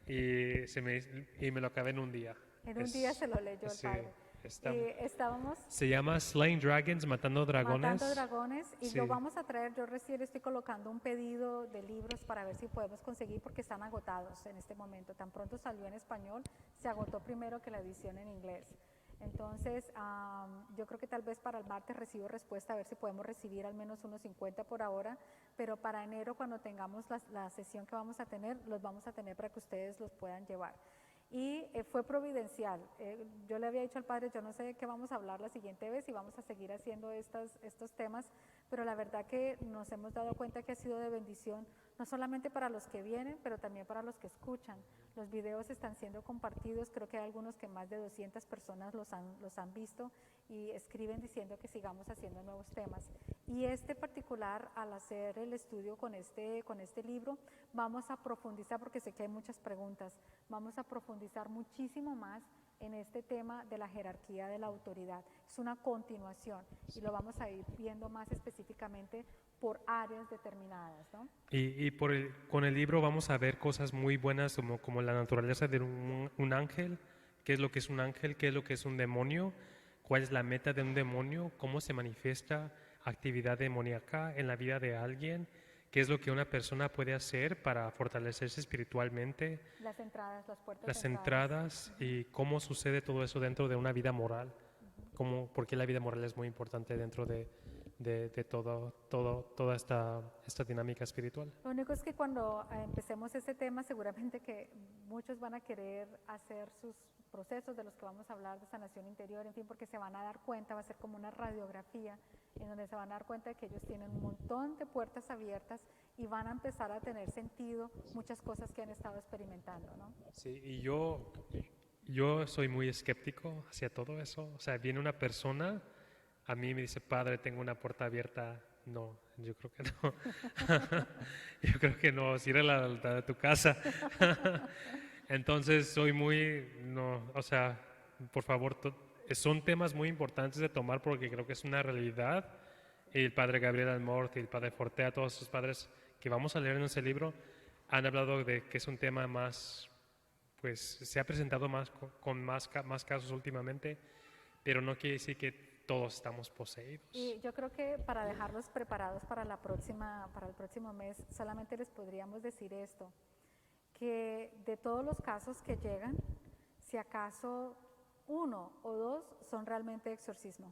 y me lo acabé en un día. en un día se lo leyó el sí, Padre. está- Estábamos se llama Slaying Dragons, Matando Dragones. matando dragones y Sí. lo vamos a traer. Yo recién estoy colocando un pedido de libros para ver si podemos conseguir, porque están agotados en este momento. Tan pronto salió en español, se agotó primero que la edición en inglés. Entonces, yo creo que tal vez para el martes recibo respuesta, a ver si podemos recibir al menos unos 50 por ahora, pero para enero, cuando tengamos la sesión que vamos a tener, los vamos a tener para que ustedes los puedan llevar. Y fue providencial. Yo le había dicho al Padre, yo no sé de qué vamos a hablar la siguiente vez y vamos a seguir haciendo estos temas, pero la verdad que nos hemos dado cuenta que ha sido de bendición, no solamente para los que vienen, pero también para los que escuchan. Los videos están siendo compartidos, creo que hay algunos que más de 200 personas los han visto y escriben diciendo que sigamos haciendo nuevos temas. Y particular, al hacer el estudio con este libro, vamos a profundizar, porque sé que hay muchas preguntas, vamos a profundizar muchísimo más en este tema de la jerarquía de la autoridad. Es una continuación y lo vamos a ir viendo más específicamente por áreas determinadas, ¿no? Y con el libro vamos a ver cosas muy buenas como la naturaleza de un ángel, qué es lo que es un ángel, qué es lo que es un demonio, cuál es la meta de un demonio, cómo se manifiesta actividad demoníaca en la vida de alguien, qué es lo que una persona puede hacer para fortalecerse espiritualmente, Las entradas, las puertas las de entrada. entradas y cómo sucede todo eso dentro de una vida moral. por qué la vida moral es muy importante dentro de toda esta dinámica espiritual. Lo único es que cuando empecemos ese tema, seguramente que muchos van a querer hacer sus procesos de los que vamos a hablar, de sanación interior, en fin, porque se van a dar cuenta, va a ser como una radiografía, en donde se van a dar cuenta de que ellos tienen un montón de puertas abiertas y van a empezar a tener sentido muchas cosas que han estado experimentando, ¿no? Sí, y yo soy muy escéptico hacia todo eso. O sea, viene una persona, a mí me dice, padre, tengo una puerta abierta. No, yo creo que no. Yo creo que no, cierra la de tu casa. Entonces soy no, o sea, por favor, son temas muy importantes de tomar porque creo que es una realidad. Y el padre Gabriel Almort y el padre Fortea, todos esos padres que vamos a leer en ese libro, han hablado de que es un tema más, pues se ha presentado más con más casos últimamente, pero no quiere decir que todos estamos poseídos. Y yo creo que para dejarlos preparados para el próximo mes, solamente les podríamos decir esto, que de todos los casos que llegan, si acaso 1 o 2 son realmente exorcismo.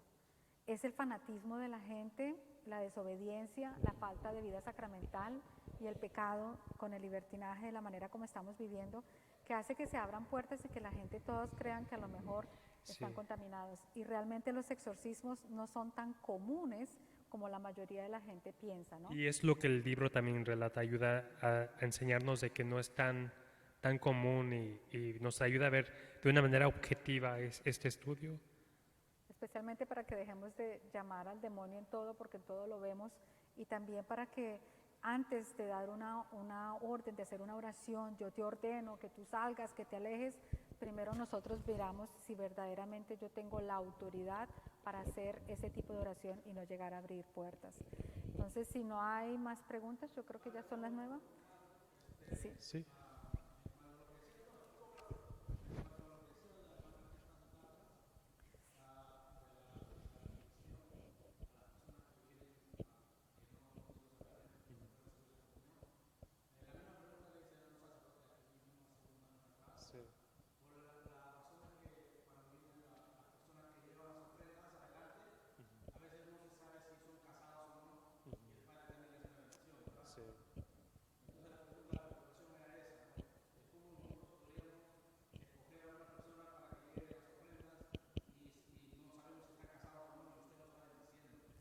Es el fanatismo de la gente, la desobediencia, la falta de vida sacramental y el pecado con el libertinaje de la manera como estamos viviendo, que hace que se abran puertas y que la gente todos crean que a lo mejor están contaminados. Y realmente los exorcismos no son tan comunes como la mayoría de la gente piensa, ¿no? Y es lo que el libro también relata, ayuda a enseñarnos de que no es tan común y nos ayuda a ver de una manera objetiva este estudio. Especialmente para que dejemos de llamar al demonio en todo, porque en todo lo vemos, y también para que antes de dar una orden, de hacer una oración, yo te ordeno que tú salgas, que te alejes, primero nosotros miramos si verdaderamente yo tengo la autoridad para hacer ese tipo de oración y no llegar a abrir puertas. Entonces, si no hay más preguntas, yo creo que ya son las 9. Sí. Sí.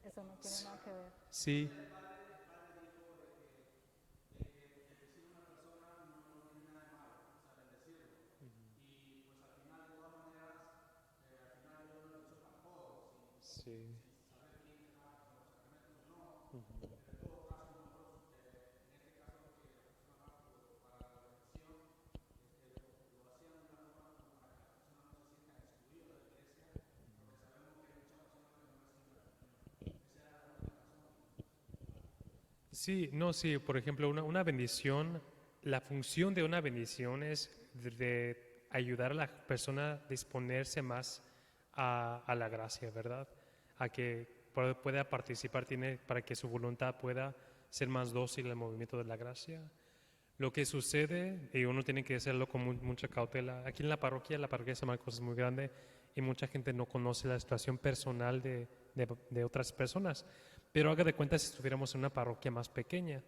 Eso no tiene nada que ver. Sí. Sí. Sí, no, sí, por ejemplo, una bendición, la función de una bendición es de ayudar a la persona a disponerse más a la gracia, ¿verdad? A que pueda participar, para que su voluntad pueda ser más dócil al movimiento de la gracia. Lo que sucede, y uno tiene que hacerlo con mucha cautela, aquí en la parroquia de San Marcos es muy grande y mucha gente no conoce la situación personal de otras personas. Pero haga de cuenta si estuviéramos en una parroquia más pequeña,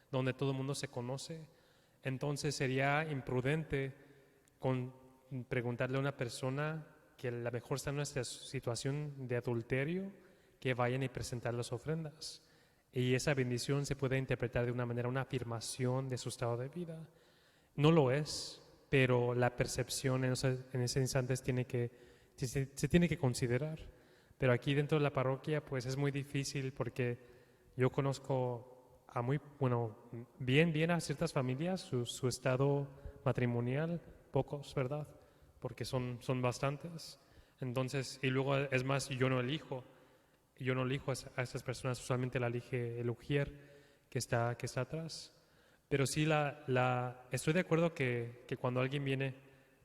donde todo el mundo se conoce, entonces sería imprudente preguntarle a una persona que a lo mejor está en nuestra situación de adulterio, que vayan y presentar las ofrendas. Y esa bendición se puede interpretar de una manera, una afirmación de su estado de vida. No lo es, pero la percepción en ese instante se tiene que considerar. Pero aquí dentro de la parroquia pues es muy difícil porque yo conozco bien a ciertas familias, su estado matrimonial, pocos, ¿verdad? Porque son bastantes. Entonces, y luego es más, yo no elijo a estas personas, usualmente la elige el ujier que está atrás. Pero sí, estoy de acuerdo que cuando alguien viene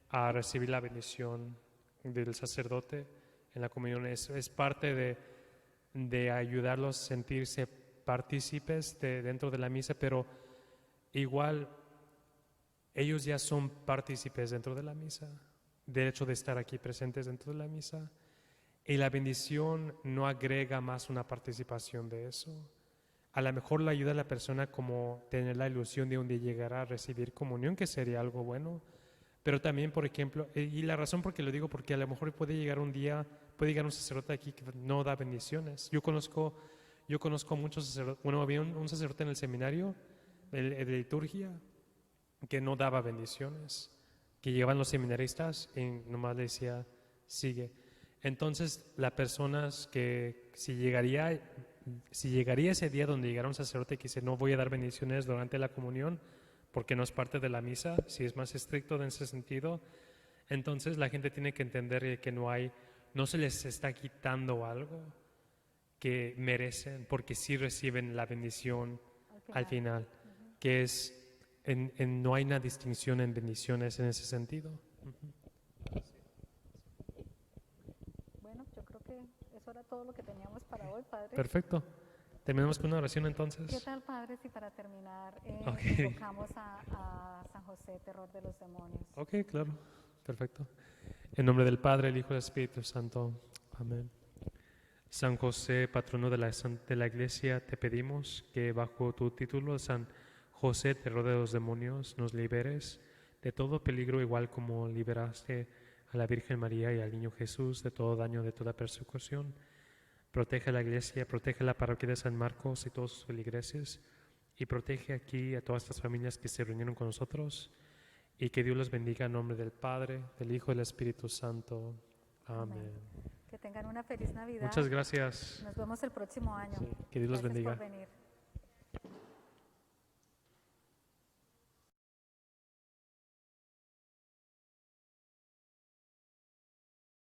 a recibir la bendición del sacerdote en la comunión es parte de ayudarlos a sentirse partícipes dentro de la misa, pero igual ellos ya son partícipes dentro de la misa, del hecho de estar aquí presentes dentro de la misa. Y la bendición no agrega más una participación de eso. A lo mejor le ayuda a la persona como tener la ilusión de un día llegar a recibir comunión, que sería algo bueno. Pero también, por ejemplo, y la razón por qué lo digo, porque a lo mejor puede llegar un día, puede llegar un sacerdote aquí que no da bendiciones. Yo conozco muchos sacerdotes. Bueno, había un sacerdote en el seminario de liturgia que no daba bendiciones, que llegaban los seminaristas y nomás le decía, sigue. Entonces, las personas que si llegaría ese día donde llegara un sacerdote que dice, no voy a dar bendiciones durante la comunión, porque no es parte de la misa, si es más estricto en ese sentido, entonces la gente tiene que entender que no se les está quitando algo que merecen, porque sí reciben la bendición al final, que es, no hay una distinción en bendiciones en ese sentido. Bueno, yo creo que eso era todo lo que teníamos para hoy, Padre. Perfecto. Terminamos con una oración entonces. ¿Qué tal, Padre, si para terminar Ok. invocamos a San José, terror de los demonios? Ok, claro. Perfecto. En nombre del Padre, el Hijo y el Espíritu Santo. Amén. San José, patrono de la Iglesia, te pedimos que bajo tu título, San José, terror de los demonios, nos liberes de todo peligro, igual como liberaste a la Virgen María y al Niño Jesús de todo daño, de toda persecución. Protege a la Iglesia, protege la parroquia de San Marcos y todos sus feligreses, y protege aquí a todas estas familias que se reunieron con nosotros, y que Dios los bendiga en nombre del Padre, del Hijo y del Espíritu Santo. Amén. Que tengan una feliz Navidad. Muchas gracias. Nos vemos el próximo año. Sí, que Dios los Gracias bendiga. por venir.